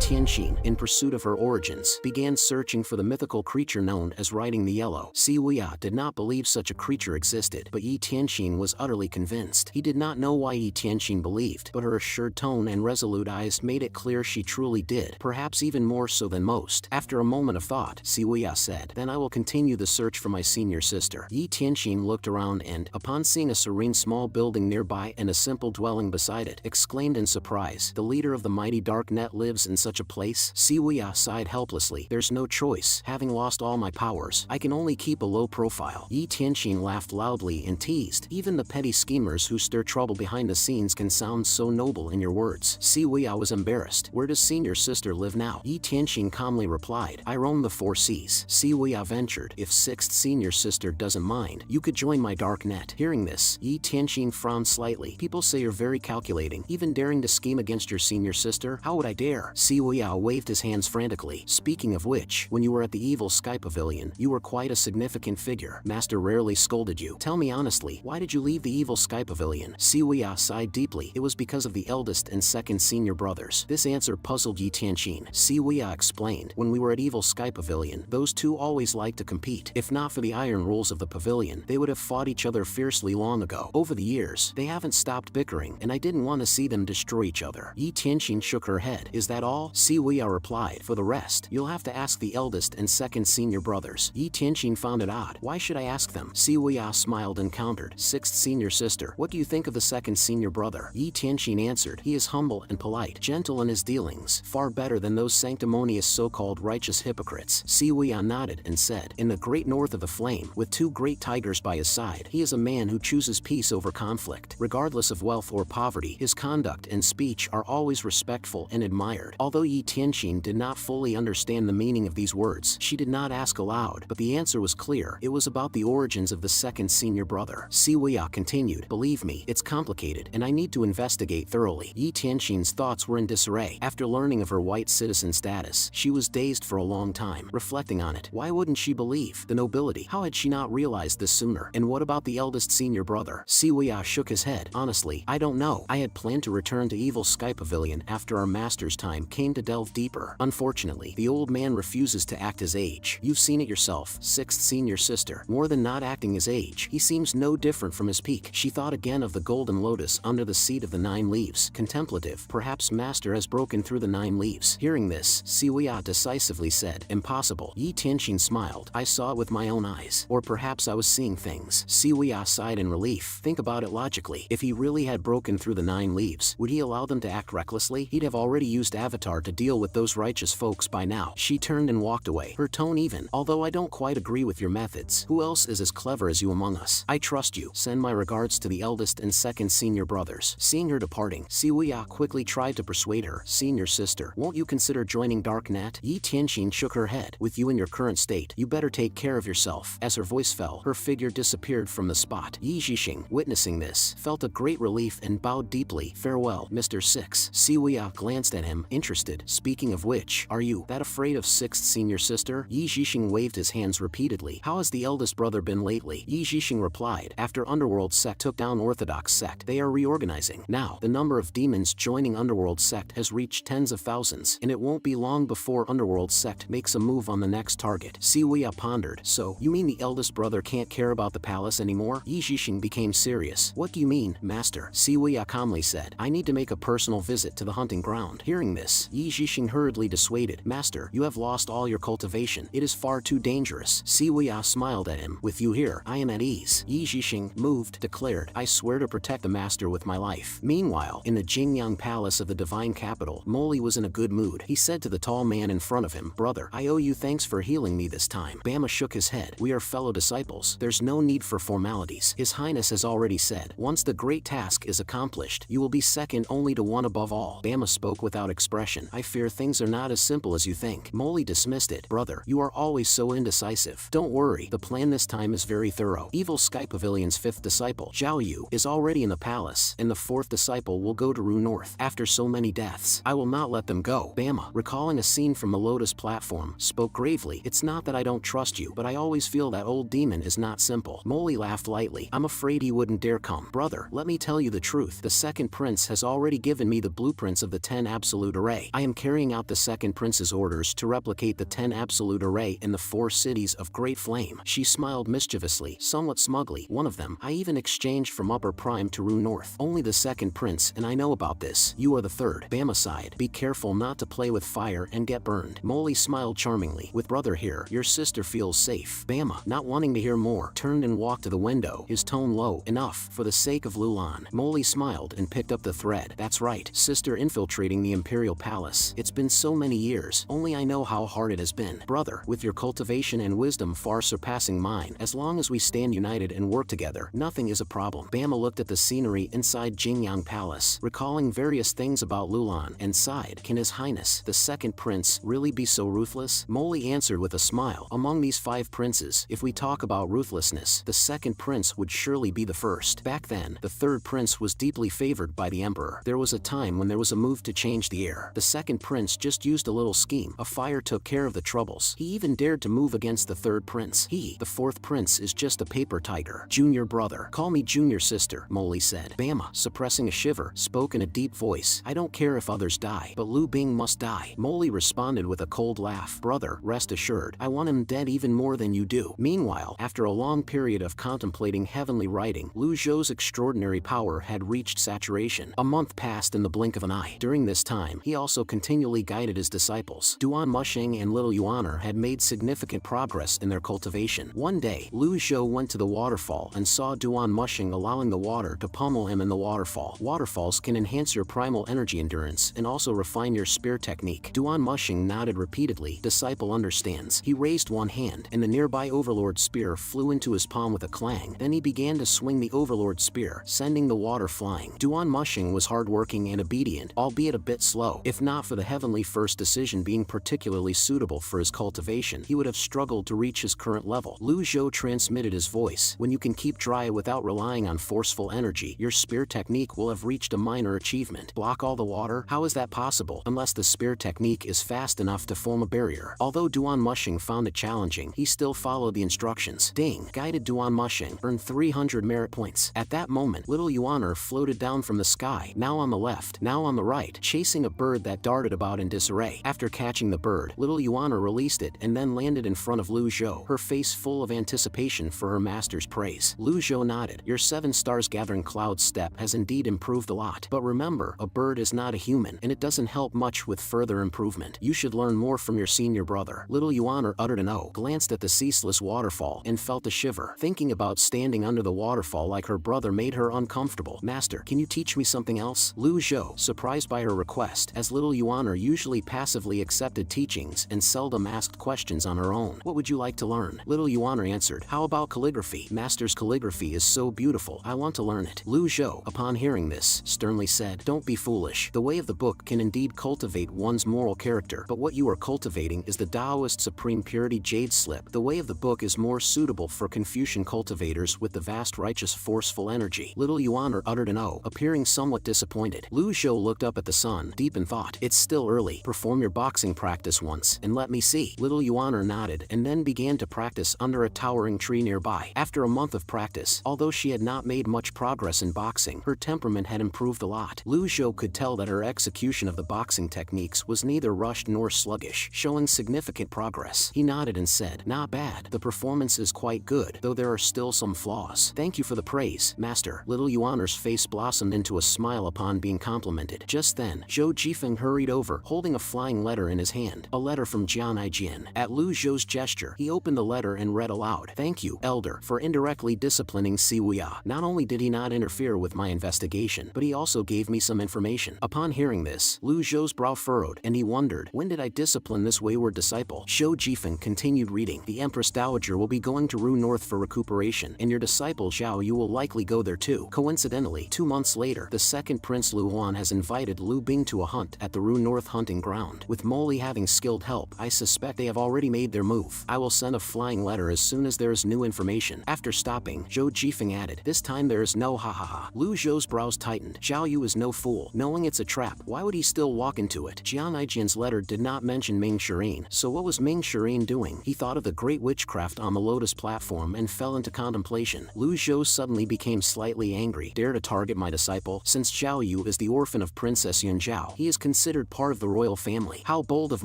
Tianxin, in pursuit of her origins, began searching for the mythical creature known as Riding the Yellow. Siwei did not believe such a creature existed, but Yi Tianxin was utterly convinced. He did not know why Yi Tianxin believed, but her assured tone and resolute eyes made it clear she truly did, perhaps even more so than most. After a moment of thought, Siwei said, "Then I will continue the search for my senior sister." Yi Tianxin looked around and, upon seeing a serene small building nearby and a simple dwelling beside it, exclaimed in surprise, "The leader of the mighty dark net lives in such a place?" Siwei sighed helplessly. "There's no choice. Having lost all my powers, I can only keep a low profile." Yi Tianxin laughed loudly and teased, "Even the petty schemers who stir trouble behind the scenes can sound so noble in your words." Siwei was embarrassed. "Where does senior sister live now?" Yi Tianxin calmly replied, "I roam the four seas." Siwei ventured, "If sixth senior sister doesn't mind, you could join my dark net." Hearing this, Yi Tianxin frowned slightly. "People say you're very calculating, even daring to scheme against your senior sister. How would I dare?" Siwei waved his hands frantically. "Speaking of which, when you were at the Evil Sky Pavilion, you were quite a significant figure. Master rarely scolded you. Tell me honestly, why did you leave the Evil Sky Pavilion?" Siwei sighed deeply. "It was because of the eldest and second senior brothers." This answer puzzled Yi Tianxin. Siwei explained, "When we were at Evil Sky Pavilion, those two always liked to compete. If not for the iron rules of the pavilion, they would have fought each other fiercely long ago. Over the years, they haven't stopped bickering, and I didn't want to see them destroy each other." Yi Tianxin shook her head. "Is that all?" Siwei replied, "For the rest, you'll have to ask the eldest and second senior brothers." Yi Tianxin found it odd. "Why should I ask them?" Siwei smiled and countered, "Sixth senior sister, what do you think of the second senior brother?" Yi Tianxin answered, "He is humble and polite, gentle in his dealings, far better than those sanctimonious so-called righteous hypocrites." Siwei nodded and said, "In the great north of the flame, with two great tigers by his side, he is a man who chooses peace over conflict. Regardless of wealth or poverty, his conduct and speech are always respectful and admired." Although Yi Tianxin did not fully understand the meaning of these words, she did not ask aloud, but the answer was clear. It was about the origins of the second senior brother. Siwei continued, "Believe me, it's complicated, and I need to investigate thoroughly." Yi Tianxin's thoughts were in disarray. After learning of her white citizen status, she was dazed for a long time. Reflecting on it, why wouldn't she believe the nobility? How had she not realized this sooner? And what about the eldest senior brother? Siwei shook his head. "Honestly, I don't know. I had planned to return to Evil Sky Pavilion after our master's time came to delve deeper. Unfortunately, the old man refuses to act his age. You've seen it yourself, sixth senior sister. More than not acting his age, he seems no different from his peak." She thought again of the golden lotus under the seat of the 9 leaves. Contemplative, perhaps master has broken through the 9 leaves. Hearing this, Siwei decisively said, "Impossible." Yi Tianxin smiled. "I saw it with my own eyes. Or perhaps I was seeing things." Siwei sighed in relief. "Think about it logically. If he really had broken through the 9 leaves, would he allow them to act recklessly? He'd have already used Avatar to deal with those righteous folks by now." She turned and walked away, her tone even. "Although I don't quite agree with your methods, who else is as clever as you among us? I trust you. Send my regards to the eldest and second senior brothers." Seeing her departing, Siwei quickly tried to persuade her. "Senior sister, won't you consider joining Dark Net?" Yi Tianxin shook her head. "With you in your current state, you better take care of yourself." As her voice fell, her figure disappeared from the spot. Yi Zhixing, witnessing this, felt a great relief and bowed deeply. "Farewell, Mr. Six." Siwei glanced at him, interested. "Speaking of which, are you that afraid of sixth senior sister?" Yi Zhixing waved his hands repeatedly. "How has the eldest brother been lately?" Yi Zhixing replied, "After Underworld Sect took down Orthodox Sect, they are reorganizing. Now, the number of demons joining Underworld Sect has reached tens of thousands, and it won't be long before Underworld Sect makes a move on the next target." Siwei pondered. "So, you mean the eldest brother can't care about the palace anymore?" Yi Zhixing became serious. "What do you mean, master?" Siwei calmly said, "I need to make a personal visit to the hunting ground." Hearing this, Yi Zhixing hurriedly dissuaded, "Master, you have lost all your cultivation. It is far too dangerous." Siwei smiled at him. "With you here, I am at ease." Yi Zhixing, moved, declared, "I swear to protect the master with my life." Meanwhile, in the Jingyang Palace of the Divine Capital, Moli was in a good mood. He said to the tall man in front of him, "Brother, I owe you thanks for healing me this time." Bama shook his head. "We are fellow disciples. There's no need for formalities. His Highness has already said, once the great task is accomplished, you will be second only to one above all." Bama spoke without expression. "I fear things are not as simple as you think." Moli dismissed it. "Brother, you are always so indecisive. Don't worry, the plan this time is very thorough. Evil Sky Pavilion's 5th disciple, Zhao Yu, is already in the palace, and the 4th disciple will go to Ru North. After so many deaths, I will not let them go." Bama, recalling a scene from the Lotus platform, spoke gravely. "It's not that I don't trust you, but I always feel that old demon is not simple." Moli laughed lightly. "I'm afraid he wouldn't dare come." "Brother, let me tell you the truth. The second prince has already given me the blueprints of the 10 absolute array. I am carrying out the second prince's orders to replicate the 10 absolute array in the 4 cities of Great Flame. She smiled mischievously, somewhat smugly. One of them, I even exchanged from Upper Prime to Rue North. Only the second prince, and I know about this. You are the third. Bama sighed. Be careful not to play with fire and get burned. Molly smiled charmingly. With brother here, your sister feels safe. Bama, not wanting to hear more, turned and walked to the window, his tone low. Enough, for the sake of Lulan. Molly smiled and picked up the thread. That's right, sister infiltrating the Imperial Palace. It's been so many years, only I know how hard it has been. Brother, with your cultivation and wisdom far surpassing mine, as long as we stand united and work together, nothing is a problem. Bama looked at the scenery inside Jingyang Palace, recalling various things about Lulan, and sighed. Can His Highness, the second prince, really be so ruthless? Molly answered with a smile. Among these 5 princes, if we talk about ruthlessness, the second prince would surely be the first. Back then, the third prince was deeply favored by the emperor. There was a time when there was a move to change the air. The second prince just used a little scheme. A fire took care of the troubles. He even dared to move against the third prince. He, the fourth prince, is just a paper tiger. Junior brother. Call me junior sister, Molly said. Bama, suppressing a shiver, spoke in a deep voice. I don't care if others die, but Lu Bing must die. Molly responded with a cold laugh. Brother, rest assured, I want him dead even more than you do. Meanwhile, after a long period of contemplating heavenly writing, Lu Zhou's extraordinary power had reached saturation. A month passed in the blink of an eye. During this time, he also continually guided his disciples. Duan Mushing and Little Yuaner had made significant progress in their cultivation. One day, Lu Zhou went to the waterfall and saw Duan Mushing allowing the water to pummel him in the waterfall. Waterfalls can enhance your primal energy endurance and also refine your spear technique. Duan Mushing nodded repeatedly. Disciple understands. He raised one hand, and the nearby Overlord spear flew into his palm with a clang. Then he began to swing the Overlord spear, sending the water flying. Duan Mushing was hardworking and obedient, albeit a bit slow. If not for the heavenly first decision being particularly suitable for his cultivation, he would have struggled to reach his current level. Lu Zhou transmitted his voice. When you can keep dry without relying on forceful energy, your spear technique will have reached a minor achievement. Block all the water? How is that possible? Unless the spear technique is fast enough to form a barrier. Although Duan Mushing found it challenging, he still followed the instructions. Ding! Guided Duan Mushing, earned 300 merit points. At that moment, Little Yuaner floated down from the sky, now on the left, now on the right, chasing a bird that darted about in disarray. After catching the bird, Little Yuaner released it and then landed in front of Lu Zhou, her face full of anticipation for her master's praise. Lu Zhou nodded. Your 7 stars gathering cloud step has indeed improved a lot. But remember, a bird is not a human, and it doesn't help much with further improvement. You should learn more from your senior brother. Little Yuaner uttered an "oh," glanced at the ceaseless waterfall, and felt a shiver. Thinking about standing under the waterfall like her brother made her uncomfortable. Master, can you teach me something else? Lu Zhou, surprised by her request, as Little Yuaner usually passively accepted teachings and seldom asked questions on her own. What would you like to learn? Little Yuaner answered. How about calligraphy? Master's calligraphy is so beautiful. I want to learn it. Lu Zhou, upon hearing this, sternly said, don't be foolish. The way of the book can indeed cultivate one's moral character, but what you are cultivating is the Taoist supreme purity jade slip. The way of the book is more suitable for Confucian cultivators with the vast righteous forceful energy. Little Yuaner uttered an "oh," appearing somewhat disappointed. Lu Zhou looked up at the sun, deep in thought. It's still early. Perform your boxing practice once, and let me see. Little Yuaner nodded, and then began to practice under a towering tree nearby. After a month of practice, although she had not made much progress in boxing, her temperament had improved a lot. Lu Zhou could tell that her execution of the boxing techniques was neither rushed nor sluggish, showing significant progress. He nodded and said, not bad. The performance is quite good, though there are still some flaws. Thank you for the praise, Master. Little Yuaner's face blossomed into a smile upon being complimented. Just then, Zhou Jifeng hurried over, holding a flying letter in his hand. A letter from Jian Aijian. At Lu Zhou's gesture, he opened the letter and read aloud. Thank you, Elder, for indirectly disciplining Si Wuya. Not only did he not interfere with my investigation, but he also gave me some information. Upon hearing this, Lu Zhou's brow furrowed, and he wondered, when did I discipline this wayward disciple? Zhou Jifeng continued reading. The Empress Dowager will be going to Rue North for recuperation, and your disciple Zhao Yu will likely go there too. Coincidentally, 2 months later, the second Prince Lu Huan has invited Lu Bing to a hunt at the Rue North hunting ground. With Molly having skilled help, I suspect they have already made their move. I will send a flying letter as soon as there is new information. After stopping, Zhou Jifeng added, this time there is no ha. Lu Zhou's brows tightened. Zhao Yu is no fool. Knowing it's a trap, why would he still walk into it? Jian Aijian's letter did not mention Ming Shireen, so what was Ming Shireen doing? He thought of the great witchcraft on the Lotus platform and fell into contemplation. Lu Zhou suddenly became slightly angry. Dare to target my disciple? Since Zhao Yu is the orphan of Princess Yun Zhao, he is considered considered part of the royal family. How bold of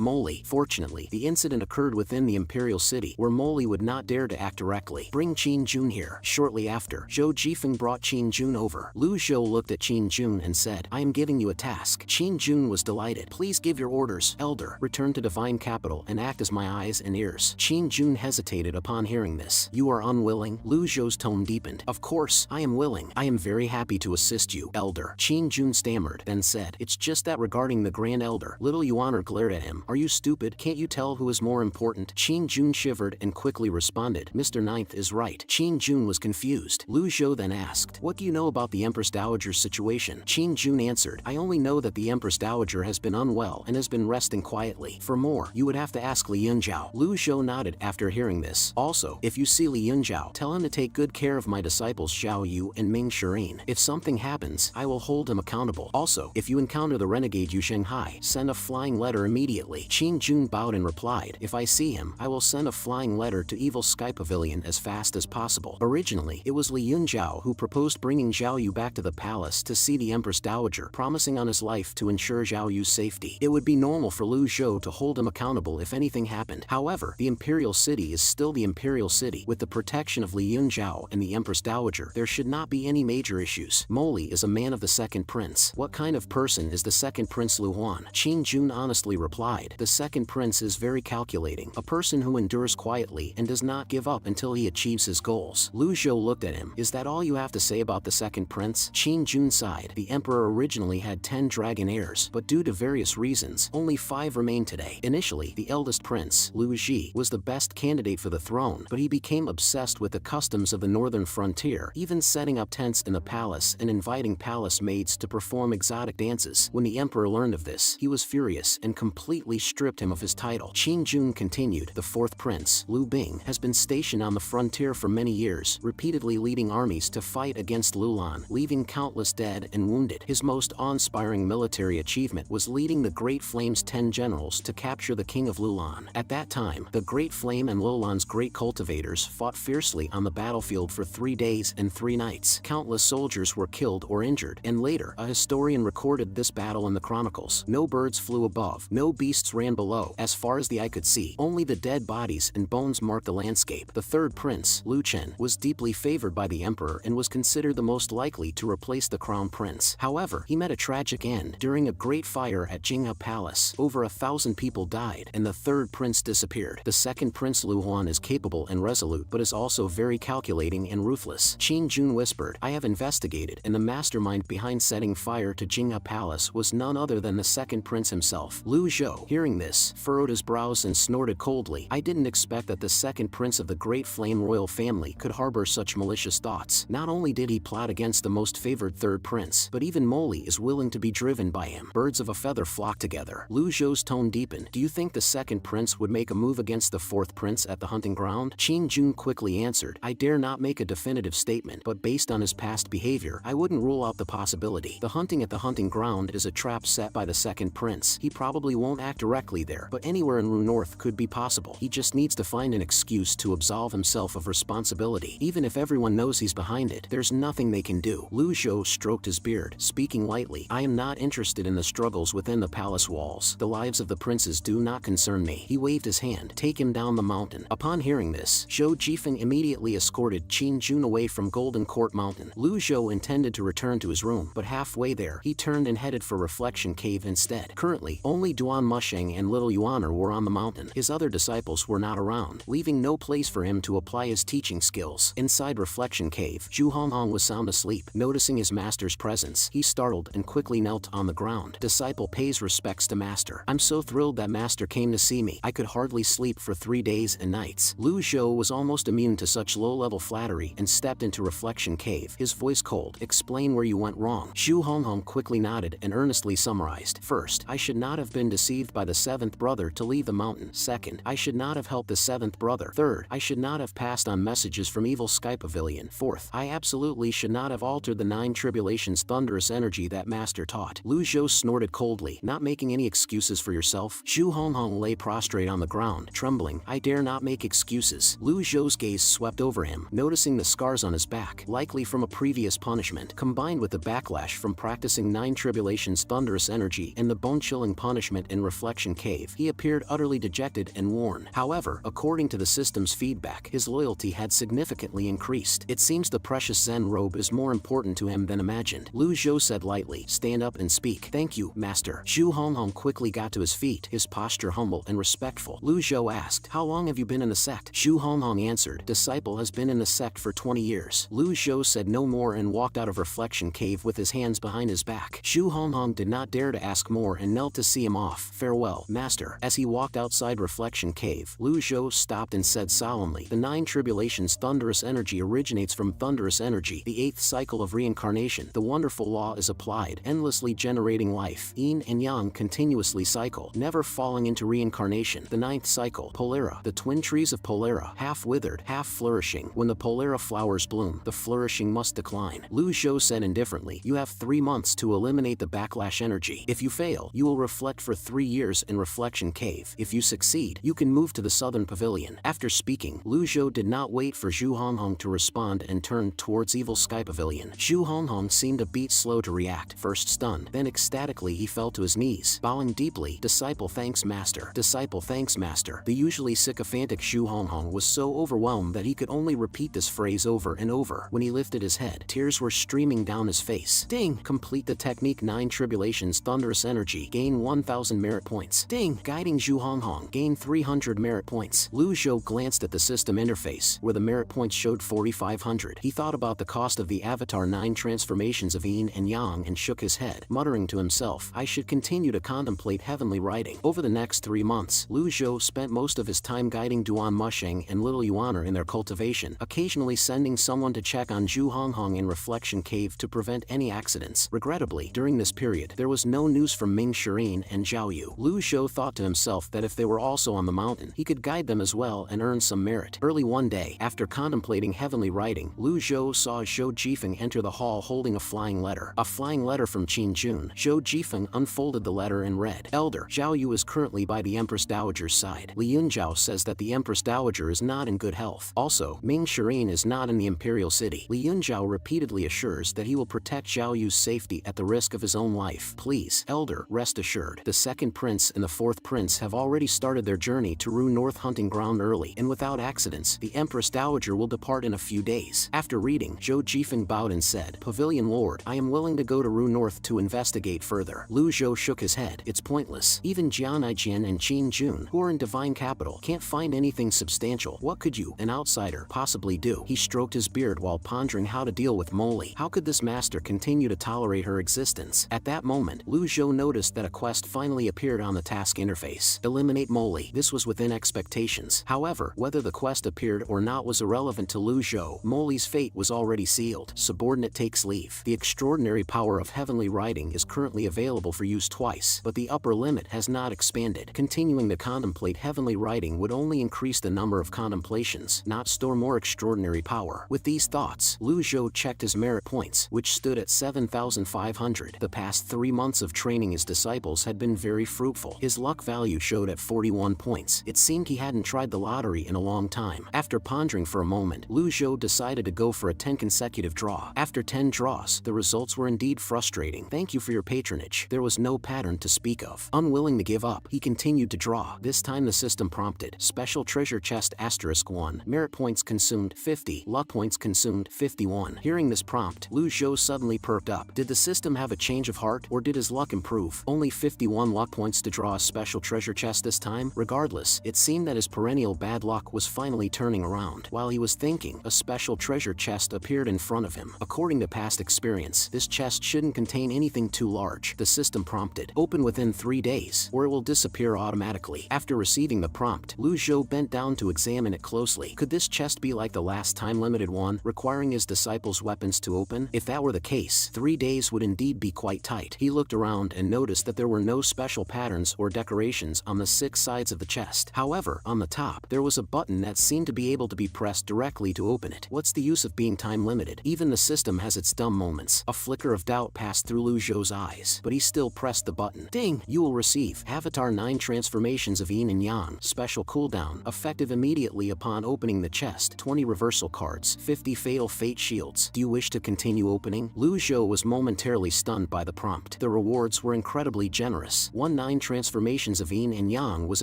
Moly. Fortunately, the incident occurred within the imperial city, where Moly would not dare to act directly. Bring Qin Jun here. Shortly after, Zhou Jifeng brought Qin Jun over. Lu Zhou looked at Qin Jun and said, I am giving you a task. Qin Jun was delighted. Please give your orders, elder. Return to divine capital and act as my eyes and ears. Qin Jun hesitated upon hearing this. You are unwilling? Lu Zhou's tone deepened. Of course, I am willing. I am very happy to assist you, elder. Qin Jun stammered, then said, it's just that regarding the Grand Elder. Little Yuan glared at him. Are you stupid? Can't you tell who is more important? Qin Jun shivered and quickly responded, Mr. Ninth is right. Qin Jun was confused. Lu Zhou then asked, what do you know about the Empress Dowager's situation? Qin Jun answered, I only know that the Empress Dowager has been unwell and has been resting quietly. For more, you would have to ask Li Yunzhao. Lu Zhou nodded after hearing this. Also, if you see Li Yunzhao, tell him to take good care of my disciples Xiao Yu and Ming Shirin. If something happens, I will hold him accountable. Also, if you encounter the renegade Yu Shanghai, send a flying letter immediately. Qin Jun bowed and replied, if I see him, I will send a flying letter to Evil Sky Pavilion as fast as possible. Originally, it was Li Yunzhao who proposed bringing Xiao Yu back to the palace to see the Empress Dowager, promising on his life to ensure Xiao Yu's safety. It would be normal for Lu Zhou to hold him accountable if anything happened. However, the imperial city is still the imperial city. With the protection of Li Yunzhao and the Empress Dowager, there should not be any major issues. Moly is a man of the second prince. What kind of person is the second prince Lu Huan? Qin Jun honestly replied, the second prince is very calculating, a person who endures quietly and does not give up until he achieves his goals. Lu Zhou looked at him. Is that all you have to say about the second prince? Qin Jun sighed. The emperor originally had 10 dragon heirs, but due to various reasons, only 5 remain today. Initially, the eldest prince, Lu Ji, was the best candidate for the throne, but he became obsessed with the customs of the northern frontier, even setting up tents in the palace and inviting palace maids to perform exotic dances. When the emperor learned of this, he was furious and completely stripped him of his title. Qin Jun continued, the fourth prince, Lu Bing, has been stationed on the frontier for many years, repeatedly leading armies to fight against Lulan, leaving countless dead and wounded. His most awe-inspiring military achievement was leading the Great Flame's 10 generals to capture the king of Lulan. At that time, the Great Flame and Lulan's great cultivators fought fiercely on the battlefield for 3 days and 3 nights. Countless soldiers were killed or injured, and later, a historian recorded this battle in the chronicles. No birds flew above, no beasts ran below. As far as the eye could see, only the dead bodies and bones marked the landscape. The third prince, Lu Chen, was deeply favored by the emperor and was considered the most likely to replace the crown prince. However, he met a tragic end. During a great fire at Jinghe Palace, over 1,000 people died, and the third prince disappeared. The second prince Lu Huan is capable and resolute, but is also very calculating and ruthless. Qin Jun whispered, I have investigated, and the mastermind behind setting fire to Jinghe Palace was none other than the second prince himself. Lu Zhou, hearing this, furrowed his brows and snorted coldly. I didn't expect that the second prince of the Great Flame royal family could harbor such malicious thoughts. Not only did he plot against the most favored third prince, but even Moly is willing to be driven by him. Birds of a feather flock together. Lu Zhou's tone deepened. Do you think the second prince would make a move against the fourth prince at the hunting ground? Qin Jun quickly answered, I dare not make a definitive statement, but based on his past behavior, I wouldn't rule out the possibility. The hunting at the hunting ground is a trap set by the second prince. He probably won't act directly there, but anywhere in Ru North could be possible. He just needs to find an excuse to absolve himself of responsibility. Even if everyone knows he's behind it, there's nothing they can do. Lu Zhou stroked his beard, speaking lightly. I am not interested in the struggles within the palace walls. The lives of the princes do not concern me. He waved his hand. Take him down the mountain. Upon hearing this, Zhou Jifeng immediately escorted Qin Jun away from Golden Court Mountain. Lu Zhou intended to return to his room, but halfway there, he turned and headed for Reflection Cave instead. Currently, only Duan Musheng and Little Yuaner were on the mountain. His other disciples were not around, leaving no place for him to apply his teaching skills. Inside Reflection Cave, Zhu Honghong was sound asleep. Noticing his master's presence, he startled and quickly knelt on the ground. Disciple pays respects to master. I'm so thrilled that master came to see me. I could hardly sleep for 3 days and nights. Lu Zhou was almost immune to such low-level flattery and stepped into Reflection Cave, his voice cold. Explain where you went wrong. Zhu Honghong quickly nodded and earnestly summarized. First, I should not have been deceived by the seventh brother to leave the mountain. Second, I should not have helped the seventh brother. Third, I should not have passed on messages from Evil Sky Pavilion. Fourth, I absolutely should not have altered the 9 tribulations thunderous energy that master taught. Lu Zhou snorted coldly. Not making any excuses for yourself? Zhu Honghong lay prostrate on the ground, trembling. I dare not make excuses. Lu Zhou's gaze swept over him, noticing the scars on his back, likely from a previous punishment, combined with the backlash from practicing 9 tribulations thunderous energy energy and the bone-chilling punishment in Reflection Cave, he appeared utterly dejected and worn. However, according to the system's feedback, his loyalty had significantly increased. It seems the precious Zen robe is more important to him than imagined. Lu Zhou said lightly, "Stand up and speak." "Thank you, master." Zhu Honghong quickly got to his feet, his posture humble and respectful. Lu Zhou asked, "How long have you been in the sect?" Zhu Honghong answered, "Disciple has been in the sect for 20 years. Lu Zhou said no more and walked out of Reflection Cave with his hands behind his back. Zhu Honghong did not dare to ask more and knelt to see him off. "Farewell, master." As he walked outside Reflection Cave, Lu Zhou stopped and said solemnly, "The 9 tribulations thunderous energy originates from thunderous energy. The 8th cycle of reincarnation. The wonderful law is applied, endlessly generating life. Yin and Yang continuously cycle, never falling into reincarnation. The 9th cycle, Polera. The twin trees of Polera, half withered, half flourishing. When the Polera flowers bloom, the flourishing must decline." Lu Zhou said indifferently, "You have 3 months to eliminate the backlash energy. If you fail, you will reflect for 3 years in Reflection Cave. If you succeed, you can move to the southern pavilion." After speaking, Lu Zhou did not wait for Zhu Honghong to respond and turned towards Evil Sky Pavilion. Zhu Honghong seemed a beat slow to react, first stunned, then ecstatically he fell to his knees, bowing deeply. "Disciple thanks master. Disciple thanks master." The usually sycophantic Zhu Honghong was so overwhelmed that he could only repeat this phrase over and over. When he lifted his head, tears were streaming down his face. "Ding! Complete the technique 9 tribulations thunderous energy. Gain 1000 merit points." "Ding! Guiding Zhu Honghong. Gain 300 merit points." Lu Zhou glanced at the system interface, where the merit points showed 4500. He thought about the cost of the Avatar 9 transformations of Yin and Yang and shook his head, muttering to himself, "I should continue to contemplate heavenly writing." Over the next 3 months, Lu Zhou spent most of his time guiding Duan Musheng and Little Yuaner in their cultivation, occasionally sending someone to check on Zhu Honghong in Reflection Cave to prevent any accidents. Regrettably, during this period, there was no news from Ming Shirin and Zhao Yu. Lu Zhou thought to himself that if they were also on the mountain, he could guide them as well and earn some merit. Early one day, after contemplating heavenly writing, Lu Zhou saw Zhou Jifeng enter the hall holding a flying letter. A flying letter from Qin Jun. Zhou Jifeng unfolded the letter and read, "Elder, Zhao Yu is currently by the Empress Dowager's side. Li Yunjiao says that the Empress Dowager is not in good health. Also, Ming Shirin is not in the Imperial City. Li Yunjiao repeatedly assures that he will protect Zhao Yu's safety at the risk of his own life. Please, Elder, rest assured. The 2nd Prince and the 4th Prince have already started their journey to Ru North hunting ground early, and without accidents, the Empress Dowager will depart in a few days." After reading, Zhou Jifeng bowed and said, "Pavilion Lord, I am willing to go to Ru North to investigate further." Lu Zhou shook his head. "It's pointless. Even Jian Aijian and Qin Jun, who are in Divine Capital, can't find anything substantial. What could you, an outsider, possibly do?" He stroked his beard while pondering how to deal with Molly. How could this master continue to tolerate her existence? At that moment, Lu Zhou noticed that a quest finally appeared on the task interface. Eliminate Molly. This was within expectations. However, whether the quest appeared or not was irrelevant to Lu Zhou. Molly's fate was already sealed. Subordinate takes leave. The extraordinary power of heavenly writing is currently available for use twice, but the upper limit has not expanded. Continuing to contemplate heavenly writing would only increase the number of contemplations, not store more extraordinary power. With these thoughts, Lu Zhou checked his merit points, which stood at 7,500. The past 3 months of training his disciples had been very fruitful. His luck value showed at 41 points. It seemed he hadn't tried the lottery in a long time. After pondering for a moment, Lu Zhou decided to go for a 10 consecutive draw. After 10 draws, the results were indeed frustrating. "Thank you for your patronage." There was no pattern to speak of. Unwilling to give up, he continued to draw. This time the system prompted, "Special treasure chest *1. Merit points consumed 50. Luck points consumed 51. Hearing this prompt, Lu Zhou suddenly perked up. Did the system have a change of heart, or did his luck improve? Only 51 luck points to draw a special treasure chest this time? Regardless, it seemed that his perennial bad luck was finally turning around. While he was thinking, a special treasure chest appeared in front of him. According to past experience, this chest shouldn't contain anything too large. The system prompted, "Open within 3 days, or it will disappear automatically." After receiving the prompt, Lu Zhou bent down to examine it closely. Could this chest be like the last time-limited one, requiring his disciples' weapons to open? If that were the case, 3 days would indeed be quite tight. He looked around and noticed that there were no special patterns or decorations on the 6 sides of the chest. However, on the top, there was a button that seemed to be able to be pressed directly to open it. What's the use of being time-limited? Even the system has its dumb moments. A flicker of doubt passed through Lu Zhou's eyes, but he still pressed the button. "Ding! You will receive Avatar 9 transformations of Yin and Yang. Special cooldown, effective immediately upon opening the chest. 20 reversal cards, 50 fatal fate shields. Do you wish to continue opening?" Lu Zhou was momentarily stunned by the prompt. The reward rewards were incredibly generous. 9 transformations of yin and yang was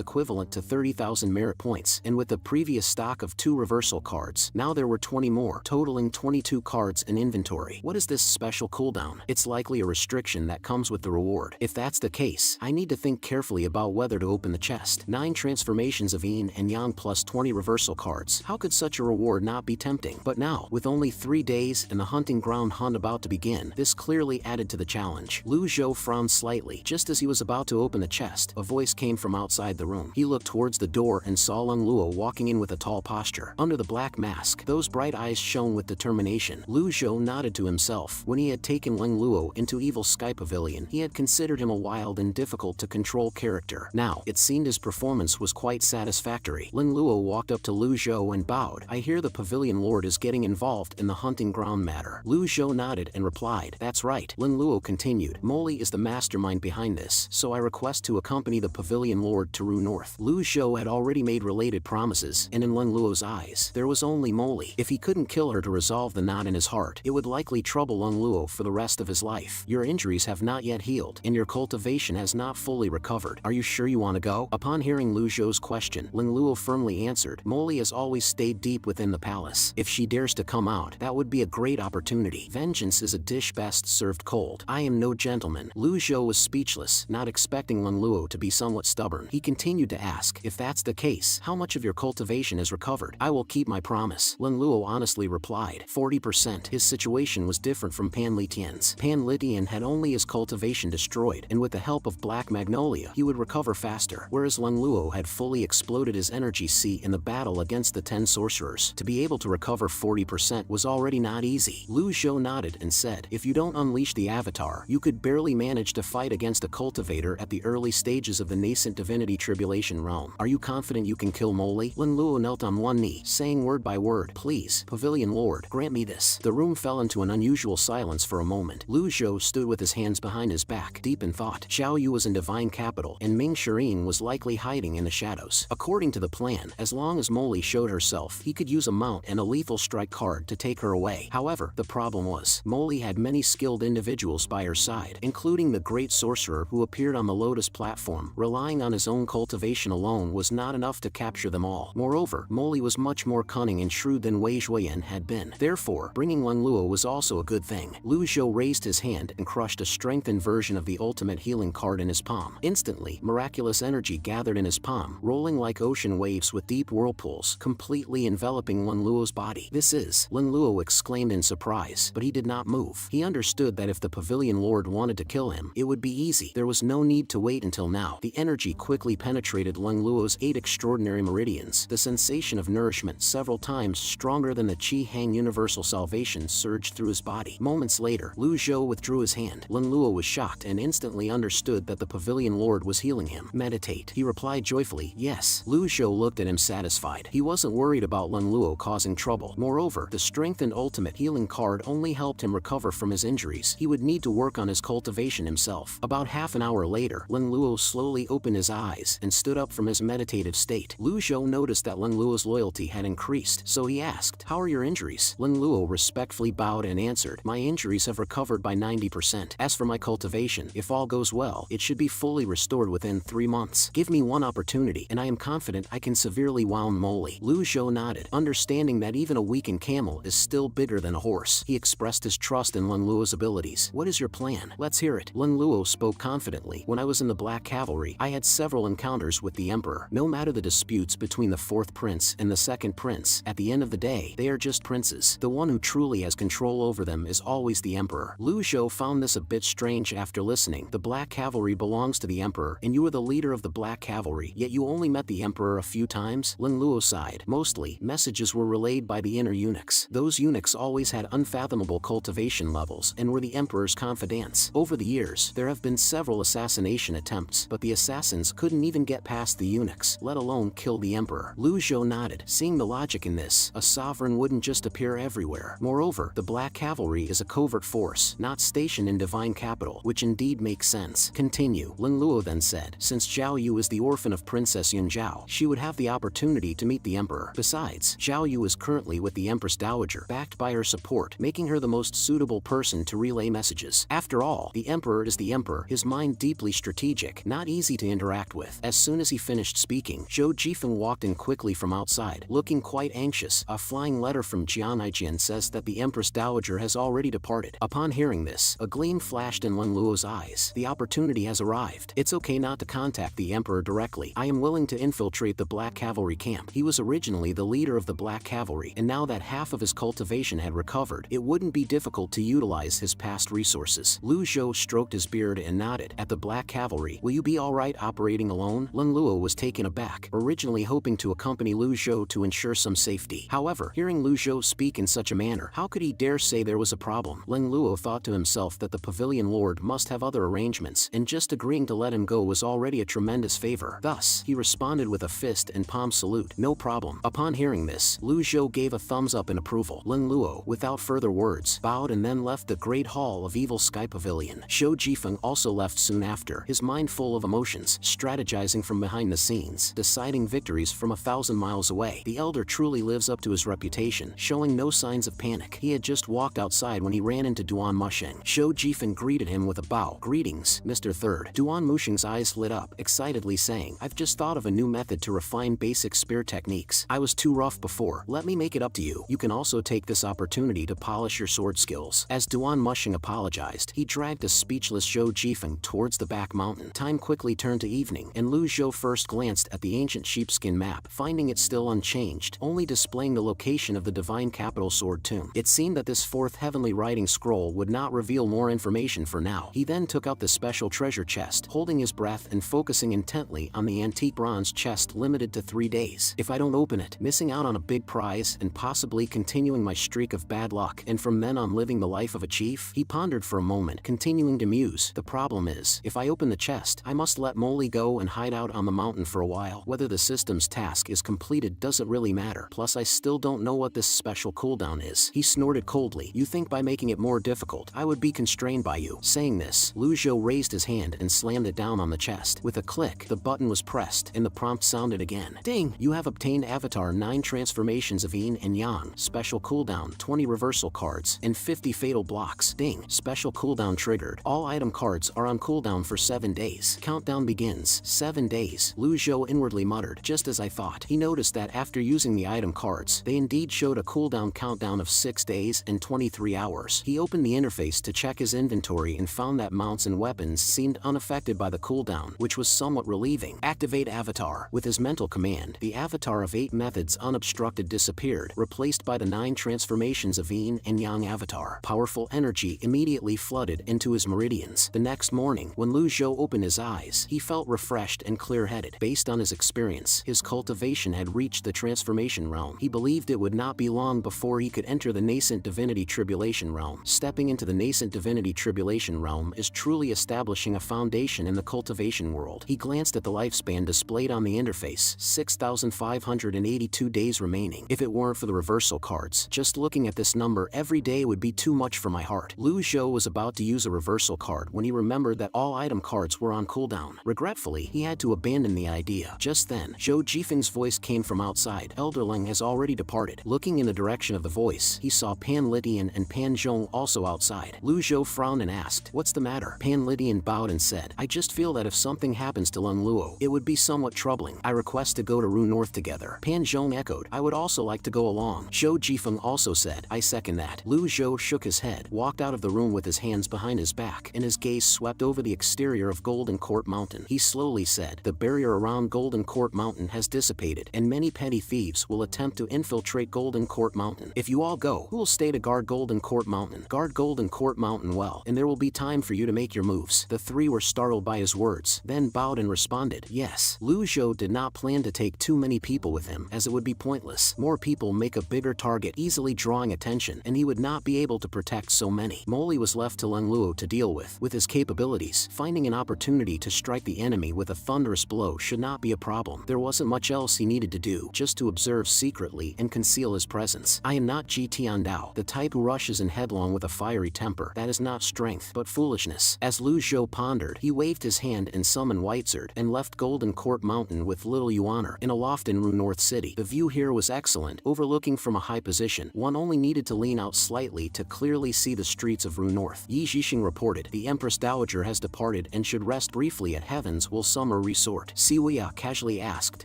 equivalent to 30,000 merit points, and with the previous stock of 2 reversal cards, now there were 20 more, totaling 22 cards in inventory. What is this special cooldown? It's likely a restriction that comes with the reward. If that's the case, I need to think carefully about whether to open the chest. 9 transformations of yin and yang plus 20 reversal cards. How could such a reward not be tempting? But now, with only 3 days and the hunting ground hunt about to begin, this clearly added to the challenge. Lu Zhou frowned slightly. Just as he was about to open the chest, a voice came from outside the room. He looked towards the door and saw Leng Luo walking in with a tall posture. Under the black mask, those bright eyes shone with determination. Lu Zhou nodded to himself. When he had taken Leng Luo into Evil Sky Pavilion, he had considered him a wild and difficult to control character. Now, it seemed his performance was quite satisfactory. Leng Luo walked up to Lu Zhou and bowed. I hear the Pavilion Lord is getting involved in the hunting ground matter. Lu Zhou nodded and replied, that's right. Leng Luo continued, Moly is the mastermind behind this, so I request to accompany the Pavilion Lord to Ru North. Lu Zhou had already made related promises, and in Leng Luo's eyes, there was only Moly. If he couldn't kill her to resolve the knot in his heart, it would likely trouble Leng Luo for the rest of his life. Your injuries have not yet healed, and your cultivation has not fully recovered. Are you sure you want to go? Upon hearing Lu Zhou's question, Leng Luo firmly answered, Moly has always stayed deep within the palace. If she dares to come out, that would be a great opportunity. Vengeance is a dish best served cold. I am no gentleman. Lu Zhou was speechless, not expecting Leng Luo to be somewhat stubborn. He continued to ask, if that's the case, how much of your cultivation is recovered? I will keep my promise. Leng Luo honestly replied, 40%. His situation was different from Pan Litian's. Pan Litian had only his cultivation destroyed, and with the help of Black Magnolia, he would recover faster, whereas Leng Luo had fully exploded his energy sea in the battle against the 10 sorcerers. To be able to recover 40% was already not easy. Lu Zhou nodded and said, if you don't unleash the avatar, you could barely manage to fight against a cultivator at the early stages of the nascent divinity tribulation realm. Are you confident you can kill Moly? Leng Luo knelt on one knee, saying word by word, please, Pavilion Lord, grant me this. The room fell into an unusual silence for a moment. Lu Zhou stood with his hands behind his back, deep in thought. Xiao Yu was in divine capital, and Ming Shirin was likely hiding in the shadows. According to the plan, as long as Moly showed herself, he could use a mount and a lethal strike card to take her away. However, the problem was, Moly had many skilled individuals by her side, including the great sorcerer who appeared on the Lotus platform. Relying on his own cultivation alone was not enough to capture them all. Moreover, Moly was much more cunning and shrewd than Wei Zhuoyan had been. Therefore, bringing Leng Luo was also a good thing. Lu Zhou raised his hand and crushed a strengthened version of the ultimate healing card in his palm. Instantly, miraculous energy gathered in his palm, rolling like ocean waves with deep whirlpools, completely enveloping Leng Luo's body. This is, Leng Luo exclaimed in surprise, but he did not move. He understood that if the Pavilion Lord wanted to kill him, it would be easy. There was no need to wait until now. The energy quickly penetrated Leng Luo's 8 extraordinary meridians. The sensation of nourishment several times stronger than the Qi Hang universal salvation surged through his body. Moments later, Lu Zhou withdrew his hand. Leng Luo was shocked and instantly understood that the Pavilion Lord was healing him. Meditate, he replied joyfully. Yes. Lu Zhou looked at him satisfied. He wasn't worried about Leng Luo causing trouble. Moreover, the strengthened ultimate healing card only helped him recover from his injuries. He would need to work on his cultivation himself. About half an hour later, Leng Luo slowly opened his eyes and stood up from his meditative state. Lu Zhou noticed that Leng Luo's loyalty had increased, so he asked, how are your injuries? Leng Luo respectfully bowed and answered, my injuries have recovered by 90%. As for my cultivation, if all goes well, it should be fully restored within 3 months. Give me one opportunity, and I am confident I can severely wound Moly. Lu Zhou nodded, understanding that even a weakened camel is still bigger than a horse. He expressed his trust in Leng Luo's abilities. What is your plan? Let's hear it. Leng Luo spoke confidently. When I was in the Black Cavalry, I had several encounters with the Emperor. No matter the disputes between the 4th Prince and the 2nd Prince, at the end of the day, they are just princes. The one who truly has control over them is always the Emperor. Lu Zhou found this a bit strange after listening. The Black Cavalry belongs to the Emperor, and you are the leader of the Black Cavalry, yet you only met the Emperor a few times? Leng Luo sighed. Mostly, messages were relayed by the inner eunuchs. Those eunuchs always had unfathomable cultivation levels and were the Emperor's confidants. Over the years, there have been several assassination attempts, but the assassins couldn't even get past the eunuchs, let alone kill the Emperor. Lu Zhou nodded, seeing the logic in this. A sovereign wouldn't just appear everywhere. Moreover, the Black Cavalry is a covert force, not stationed in divine capital, which indeed makes sense. Continue. Leng Luo then said, since Xiao Yu is the orphan of Princess Yun Zhao, she would have the opportunity to meet the Emperor. Besides, Xiao Yu is currently with the Empress Dowager, backed by her support, making her the most suitable person to relay messages. After all, the emperor is the emperor, his mind deeply strategic, not easy to interact with. As soon as he finished speaking, Zhou Jifeng walked in quickly from outside, looking quite anxious. A flying letter from Jian Aijian says that the Empress Dowager has already departed. Upon hearing this, a gleam flashed in Leng Luo's eyes. The opportunity has arrived. It's okay not to contact the emperor directly. I am willing to infiltrate the Black Cavalry camp. He was originally the leader of the Black Cavalry, and now that half of his cultivation had recovered, it wouldn't be difficult to utilize his past resources. Lu Zhou stroked his beard and nodded. At the Black Cavalry, will you be alright operating alone? Leng Luo was taken aback, originally hoping to accompany Lu Zhou to ensure some safety. However, hearing Lu Zhou speak in such a manner, how could he dare say there was a problem? Leng Luo thought to himself that the pavilion lord must have other arrangements, and just agreeing to let him go was already a tremendous favor. Thus, he responded with a fist and palm salute. No problem. Upon hearing this, Lu Zhou gave a thumbs up in approval. Leng Luo, without further words, bowed and then left the great hall of Evil Sky Pavilion. Zhou Jifeng also left soon after, his mind full of emotions, strategizing from behind the scenes, deciding victories from 1,000 miles away. The elder truly lives up to his reputation, showing no signs of panic. He had just walked outside when he ran into Duan Musheng. Zhou Jifeng greeted him with a bow. Greetings, Mr. Third. Duan Musheng's eyes lit up, excitedly saying, I've just thought of a new method to refine basic spear techniques. I was too rough before. Let me make it up to you. You can also take this opportunity to polish your sword skills. As Duan Musheng apologized, he dragged a speechless Zhou Jifeng towards the back mountain. Time quickly turned to evening, and Lu Zhou first glanced at the ancient sheepskin map, finding it still unchanged, only displaying the location of the divine capital sword tomb. It seemed that this fourth heavenly writing scroll would not reveal more information for now. He then took out the special treasure chest, holding his breath and focusing intently on the antique bronze chest limited to 3 days. If I don't open it, missing out on a big prize and possibly continuing my streak of bad luck, and from then on living the life of a chief? He pondered for a moment, continuing to muse. The problem is, if I open the chest, I must let Molly go and hide out on the mountain for a while. Whether the system's task is completed doesn't really matter. Plus I still don't know what this special cooldown is. He snorted coldly. You think by making it more difficult, I would be constrained by you? Saying this, Lu Zhou raised his hand and slammed it down on the chest. With a click, the button was pressed, and the prompt sounded again. Ding! You have obtained Avatar 9 transformations of Yin and Yang. Special cooldown, 20 reversal cards, and 50 fatal blocks. Ding! Special cooldown triggered. All item cards are on cooldown for 7 days. Countdown begins. 7 days. Lu Zhou inwardly muttered. Just as I thought. He noticed that after using the item cards, they indeed showed a cooldown countdown of 6 days and 23 hours. He opened the interface to check his inventory and found that mounts and weapons seemed unaffected by the cooldown, which was somewhat relieving. Activate Avatar. With his mental command, the avatar of 8 methods unobstructed disappeared, replaced by the 9 transformations of Yin and Yang avatar. Powerful energy immediately flooded into his meridians. The next morning, when Lu Zhou opened his eyes, he felt refreshed and clear-headed. Based on his experience, his cultivation had reached the transformation realm. He believed it would not be long before he could enter the nascent divinity tribulation realm. Stepping into the nascent divinity tribulation realm is truly establishing a foundation in the cultivation world. He glanced at the lifespan displayed on the interface, 6,582 days remaining. If it weren't for the reversal cards, just looking at this number every day would be too much for my heart. Lu Zhou was about to use a reversal card when he remembered that all item cards were on cooldown. Regretfully, he had to abandon the idea. Just then, Zhou Jifeng's voice came from outside. Elderling has already departed. Looking in the direction of the voice, he saw Pan Litian and Pan Zhong also outside. Lu Zhou frowned and asked, "What's the matter?" Pan Litian bowed and said, "I just feel that if something happens to Leng Luo, it would be somewhat troubling. I request to go to Rue North together." Pan Zhong echoed, "I would also like to go along." Zhou Jifeng also said, "I second that." Lu Zhou shook his head, walked out of the room with his hands behind his back, and his gaze swept over the exterior of Golden Court Mountain. He slowly said, "The barrier around Golden Court Mountain has dissipated, and many petty thieves will attempt to infiltrate Golden Court Mountain. If you all go, who will stay to guard Golden Court Mountain? Guard Golden Court Mountain well, and there will be time for you to make your moves." The 3 were startled by his words, then bowed and responded, "Yes." Lu Zhou did not plan to take too many people with him, as it would be pointless. More people make a bigger target, easily drawing attention, and he would not be able to protect so many. Molly was left to Leng Luo to deal with. With his capabilities, finding an opportunity to strike the enemy with a thunderous blow should not be a problem. There wasn't much else he needed to do, just to observe secretly and conceal his presence. I am not Ji Tiandao, the type who rushes in headlong with a fiery temper. That is not strength, but foolishness. As Lu Zhou pondered, he waved his hand and summoned Whitesword and left Golden Court Mountain with little Yuaner in a loft in Rue North City. The view here was excellent, overlooking from a high position. One only needed to lean out slightly to clearly see the streets of Rue North. Yi Zhixing reported reported, "The Empress Dowager has departed and should rest briefly at Heaven's Will Summer Resort." Siwei casually asked,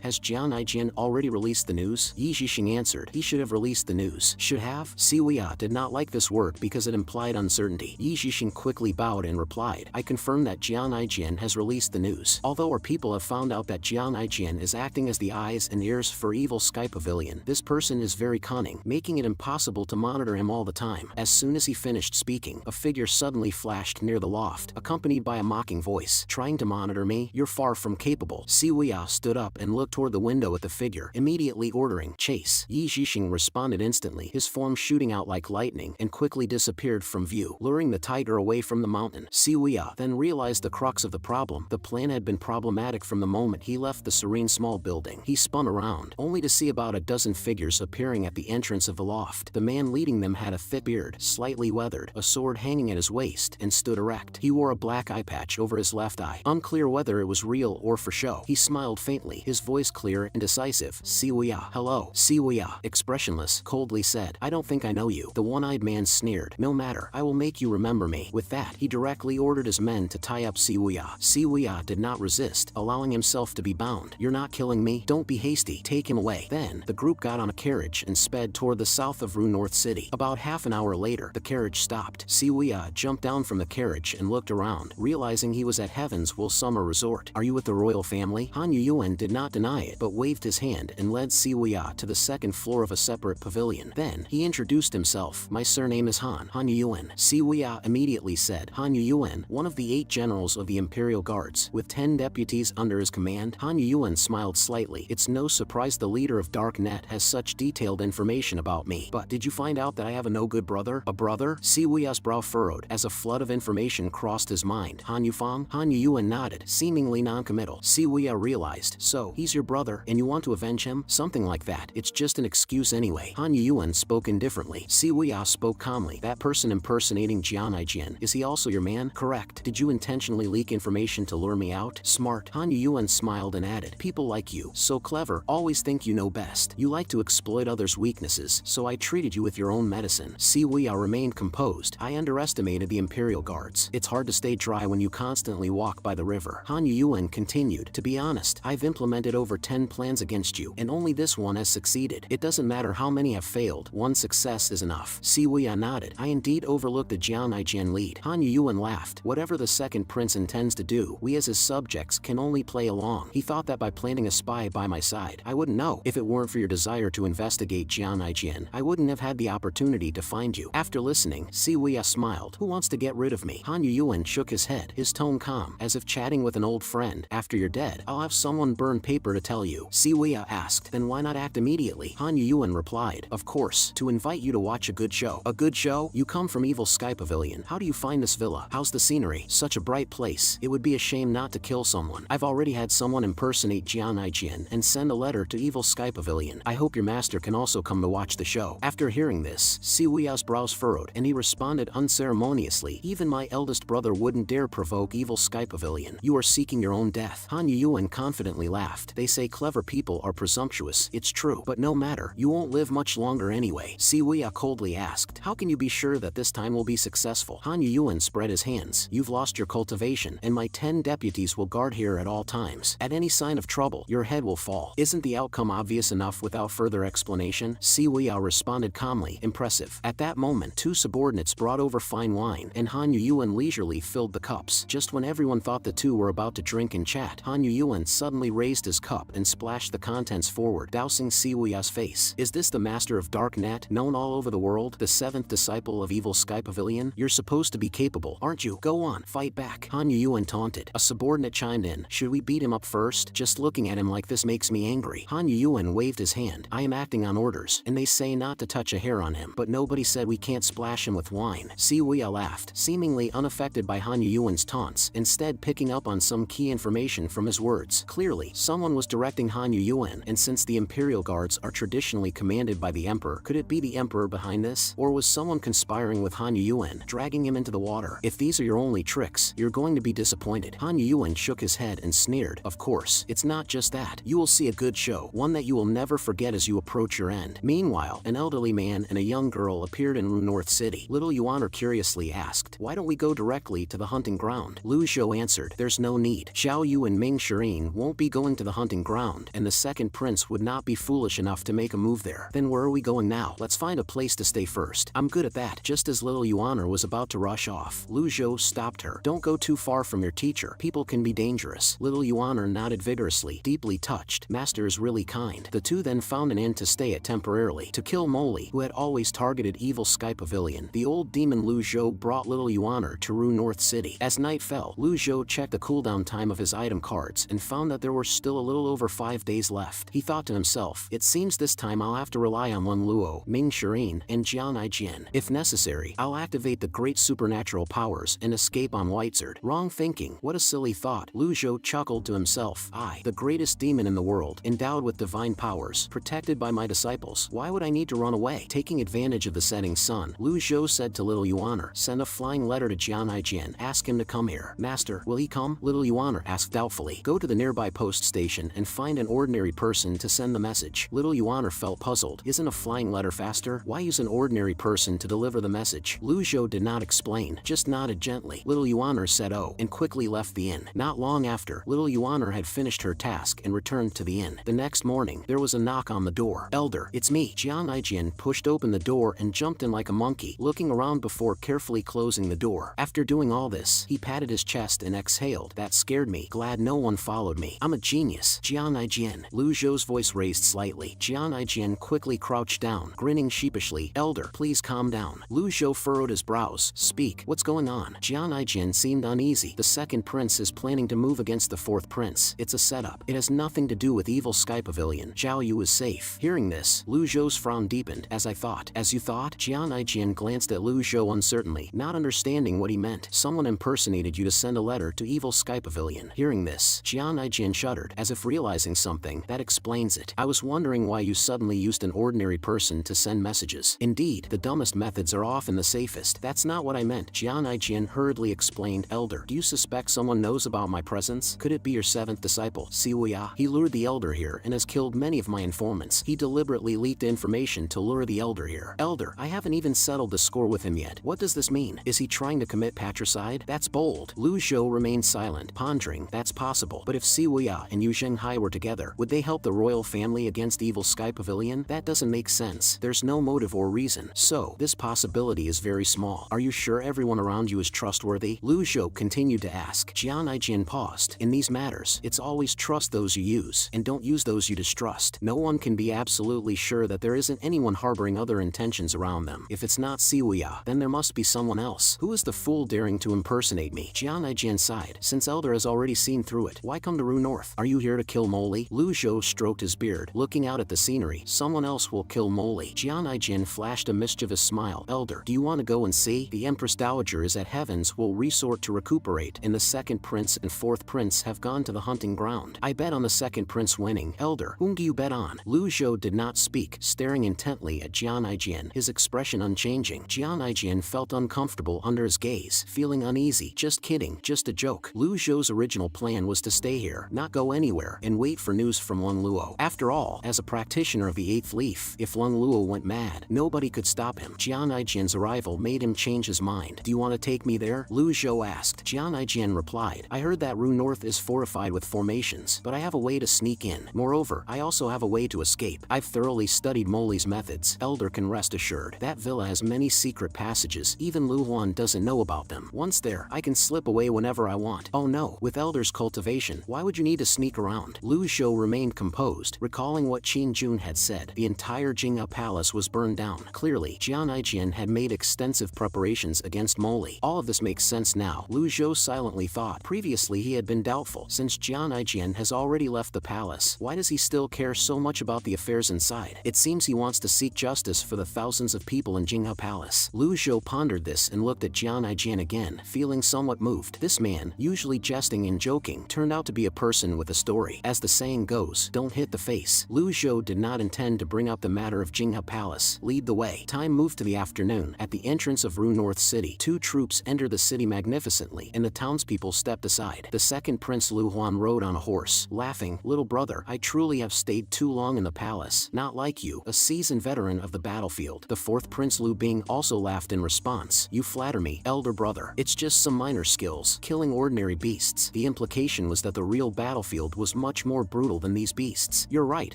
"Has Jian Aijian already released the news?" Yi Zhixing answered, "He should have released the news." Should have? Siwei did not like this word because it implied uncertainty. Yi Zhixing quickly bowed and replied, "I confirm that Jian Aijian has released the news. Although our people have found out that Jian Aijian is acting as the eyes and ears for Evil Sky Pavilion, this person is very cunning, making it impossible to monitor him all the time." As soon as he finished speaking, a figure suddenly flashed near the loft, accompanied by a mocking voice. "Trying to monitor me? You're far from capable." Siwei stood up and looked toward the window at the figure, immediately ordering, "Chase." Yi Zhixing responded instantly, his form shooting out like lightning and quickly disappeared from view, luring the tiger away from the mountain. Siwei then realized the crux of the problem. The plan had been problematic from the moment he left the serene small building. He spun around, only to see about a dozen figures appearing at the entrance of the loft. The man leading them had a thick beard, slightly weathered, a sword hanging at his waist, and stood erect. He wore a black eye patch over his left eye, unclear whether it was real or for show. He smiled faintly, his voice clear and decisive. "Siwei." "Hello." Siwei, expressionless, coldly said, "I don't think I know you." The one-eyed man sneered, "No matter, I will make you remember me." With that, he directly ordered his men to tie up Siwei. Siwei did not resist, allowing himself to be bound. "You're not killing me? Don't be hasty. Take him away." Then, the group got on a carriage and sped toward the south of Ru North City. About half an hour later, the carriage stopped. Siwei jumped down from the carriage and looked around, realizing he was at Heaven's Will Summer Resort. "Are you with the royal family?" Han Yuan did not deny it, but waved his hand and led Siwei to the second floor of a separate pavilion. Then, he introduced himself. "My surname is Han Yuan." Siwei immediately said, "Han Yuan, one of the 8 generals of the Imperial Guards, with 10 deputies under his command." Han Yuan smiled slightly. "It's no surprise the leader of Darknet has such detailed information about me. But did you find out that I have a no-good brother?" "A brother?" Siwei's brow furrowed as a flood of information crossed his mind. "Han Yufang?" Han Yuan nodded, seemingly non-committal. Siwei realized, "So, he's your brother, and you want to avenge him?" "Something like that. It's just an excuse anyway." Han Yuan spoke indifferently. Siwei spoke calmly. "That person impersonating Jian Aijian, is he also your man?" "Correct." "Did you intentionally leak information to lure me out?" "Smart." Han Yuan smiled and added, "People like you, so clever, always think you know best. You like to exploit others' weaknesses, so I treated you with your own medicine." Siwei remained composed. "I underestimated the Imperial Guards. It's hard to stay dry when you constantly walk by the river." Han Yuan continued, "To be honest, I've implemented over 10 plans against you, and only this one has succeeded. It doesn't matter how many have failed, one success is enough." Siwei nodded. "I indeed overlooked the Jian Aijian lead." Han Yuan laughed. "Whatever the second prince intends to do, we as his subjects can only play along. He thought that by planting a spy by my side, I wouldn't know. If it weren't for your desire to investigate Jian Aijian, I wouldn't have had the opportunity to find you." After listening, Siwei smiled. "Who wants to get rid of me?" Han Yuan shook his head, his tone calm, as if chatting with an old friend. "After you're dead, I'll have someone burn paper to tell you." Siwei asked, "Then why not act immediately?" Han Yuan replied, "Of course, to invite you to watch a good show." "A good show? You come from Evil Sky Pavilion. How do you find this villa? How's the scenery? Such a bright place. It would be a shame not to kill someone. I've already had someone impersonate Jian Aijian and send a letter to Evil Sky Pavilion. I hope your master can also come to watch the show." After hearing this, Siwei's brows furrowed, and he responded unceremoniously, "Even my eldest brother wouldn't dare provoke Evil Sky Pavilion. You are seeking your own death." Han Yuan confidently laughed. "They say clever people are presumptuous. It's true. But no matter, you won't live much longer anyway." Siwei coldly asked, "How can you be sure that this time will be successful?" Han Yuan spread his hands. "You've lost your cultivation, and my 10 deputies will guard here at all times. At any sign of trouble, your head will fall. Isn't the outcome obvious enough without further explanation?" Siwei responded calmly, impressive. At that moment, 2 subordinates brought over fine wine, and Han Yuan leisurely filled the cups. Just when everyone thought the two were about to drink and chat, Han Yuan suddenly raised his cup and splashed the contents forward, dousing Siwei's face. "Is this the master of Darknet, known all over the world, the 7th disciple of Evil Sky Pavilion? You're supposed to be capable, aren't you? Go on, fight back." Han Yuan taunted. A subordinate chimed in, "Should we beat him up first? Just looking at him like this makes me angry." Han Yuan waved his hand. "I am acting on orders, and they say not to touch a hair on him, but nobody said we can't splash him with wine." Siwei laughed, seemingly unaffected by Han Yuan's taunts, instead picking up on some key information from his words. Clearly, someone was directing Han Yuan, and since the Imperial Guards are traditionally commanded by the Emperor, could it be the Emperor behind this? Or was someone conspiring with Han Yuan, dragging him into the water? If these are your only tricks, you're going to be disappointed. Han Yuan shook his head and sneered. "Of course, it's not just that. You will see a good show, one that you will never forget as you approach your end." Meanwhile, an elderly man and a young girl appeared in Ru North City. Little Yuan curiously asked, "Why why don't we go directly to the hunting ground? Lu Zhou answered, there's no need. Xiao Yu and Ming Shirin won't be going to the hunting ground, and the second prince would not be foolish enough to make a move there. Then where are we going now? Let's find a place to stay first. I'm good at that. Just as little Yuaner was about to rush off, Lu Zhou stopped her. Don't go too far from your teacher. People can be dangerous. Little Yuaner nodded vigorously, deeply touched. Master is really kind. The two then found an inn to stay at temporarily, to kill Moli, who had always targeted Evil Sky Pavilion. The old demon Lu Zhou brought little Yuaner to Ru North City. As night fell, Lu Zhou checked the cooldown time of his item cards and found that there were still a little over 5 days left. He thought to himself, it seems this time I'll have to rely on Wen Luo, Ming Shirin, and Jian Aijian. If necessary, I'll activate the great supernatural powers and escape on Whitesard. Wrong thinking. What a silly thought. Lu Zhou chuckled to himself. I, the greatest demon in the world, endowed with divine powers, protected by my disciples. Why would I need to run away? Taking advantage of the setting sun, Lu Zhou said to little Yuaner, send a flying letter to Jian Aijian. Ask him to come here. Master, will he come? Little Yuaner asked doubtfully. Go to the nearby post station and find an ordinary person to send the message. Little Yuaner felt puzzled. Isn't a flying letter faster? Why use an ordinary person to deliver the message? Lu Zhou did not explain, just nodded gently. Little Yuaner said oh, and quickly left the inn. Not long after, little Yuaner had finished her task and returned to the inn. The next morning, there was a knock on the door. Elder, it's me. Jian Aijian pushed open the door and jumped in like a monkey, looking around before carefully closing the door. After doing all this, he patted his chest and exhaled. That scared me. Glad no one followed me. I'm a genius. Jian Aijian. Lu Zhou's voice raised slightly. Jian Aijian quickly crouched down, grinning sheepishly. Elder, please calm down. Lu Zhou furrowed his brows. Speak. What's going on? Jian Aijian seemed uneasy. The second prince is planning to move against the fourth prince. It's a setup. It has nothing to do with Evil Sky Pavilion. Xiao Yu is safe. Hearing this, Lu Zhou's frown deepened. As I thought. As you thought? Jian Aijian glanced at Lu Zhou uncertainly, not understanding what he meant. Someone impersonated you to send a letter to Evil Sky Pavilion. Hearing this, Jian Aijian shuddered, as if realizing something. That explains it. I was wondering why you suddenly used an ordinary person to send messages. Indeed, the dumbest methods are often the safest. That's not what I meant. Jian Aijian hurriedly explained. Elder, do you suspect someone knows about my presence? Could it be your seventh disciple, Siwuya? He lured the elder here and has killed many of my informants. He deliberately leaked information to lure the elder here. Elder, I haven't even settled the score with him yet. What does this mean? Is he trying to commit patricide? That's bold. Lu Zhou remained silent, pondering. That's possible. But if Siwuya and Yu Zhenghai were together, would they help the royal family against Evil Sky Pavilion? That doesn't make sense. There's no motive or reason. So, this possibility is very small. Are you sure everyone around you is trustworthy? Lu Zhou continued to ask. Jian Aijian paused. In these matters, it's always trust those you use, and don't use those you distrust. No one can be absolutely sure that there isn't anyone harboring other intentions around them. If it's not Siwuya, then there must be someone else. Who is the fool daring to impersonate me? Jian Aijian sighed. Since Elder has already seen through it, why come to Ru North? Are you here to kill Moli? Lu Zhou stroked his beard, looking out at the scenery. Someone else will kill Moli. Jian Aijian flashed a mischievous smile. Elder, do you want to go and see? The Empress Dowager is at Heavens will resort to recuperate, and the second prince and fourth prince have gone to the hunting ground. I bet on the second prince winning. Elder, whom do you bet on? Lu Zhou did not speak, staring intently at Jian Aijian, his expression unchanging. Jian Aijian felt uncomfortable under his gaze, feeling uneasy. Just kidding, just a joke. Lu Zhou's original plan was to stay here, not go anywhere, and wait for news from Lung Luo. After all, as a practitioner of the Eighth Leaf, if Lung Luo went mad, nobody could stop him. Jian Aijian's arrival made him change his mind. Do you want to take me there? Lu Zhou asked. Jian Aijian replied, I heard that Ru North is fortified with formations, but I have a way to sneak in. Moreover, I also have a way to escape. I've thoroughly studied Moli's methods. Elder can rest assured. That villa has many secret passages. Even Lu Huan doesn't know about them. Once there, I can slip away whenever I want. Oh no, with Elder's cultivation, why would you need to sneak around? Lu Zhou remained composed, recalling what Qin Jun had said. The entire Jinghe Palace was burned down. Clearly, Jian Aijian had made extensive preparations against Moli. All of this makes sense now, Lu Zhou silently thought. Previously he had been doubtful. Since Jian Aijian has already left the palace, why does he still care so much about the affairs inside? It seems he wants to seek justice for the thousands of people in Jinghe Palace. Lu Zhou pondered this and looked at Jian Aijian again, feeling somewhat moved. This man, usually jesting and joking, turned out to be a person with a story. As the saying goes, don't hit the face. Lu Zhou did not intend to bring up the matter of Jinghe Palace. Lead the way. Time moved to the afternoon. At the entrance of Ru North City, two troops entered the city magnificently, and the townspeople stepped aside. The second prince Lu Huan rode on a horse, laughing. Little brother, I truly have stayed too long in the palace. Not like you, a seasoned veteran of the battlefield. The fourth prince Lu Bing also laughed in response. You flatter me, elder brother. It's just some minor skills, killing ordinary beasts. The implication was that the real battlefield was much more brutal than these beasts. You're right,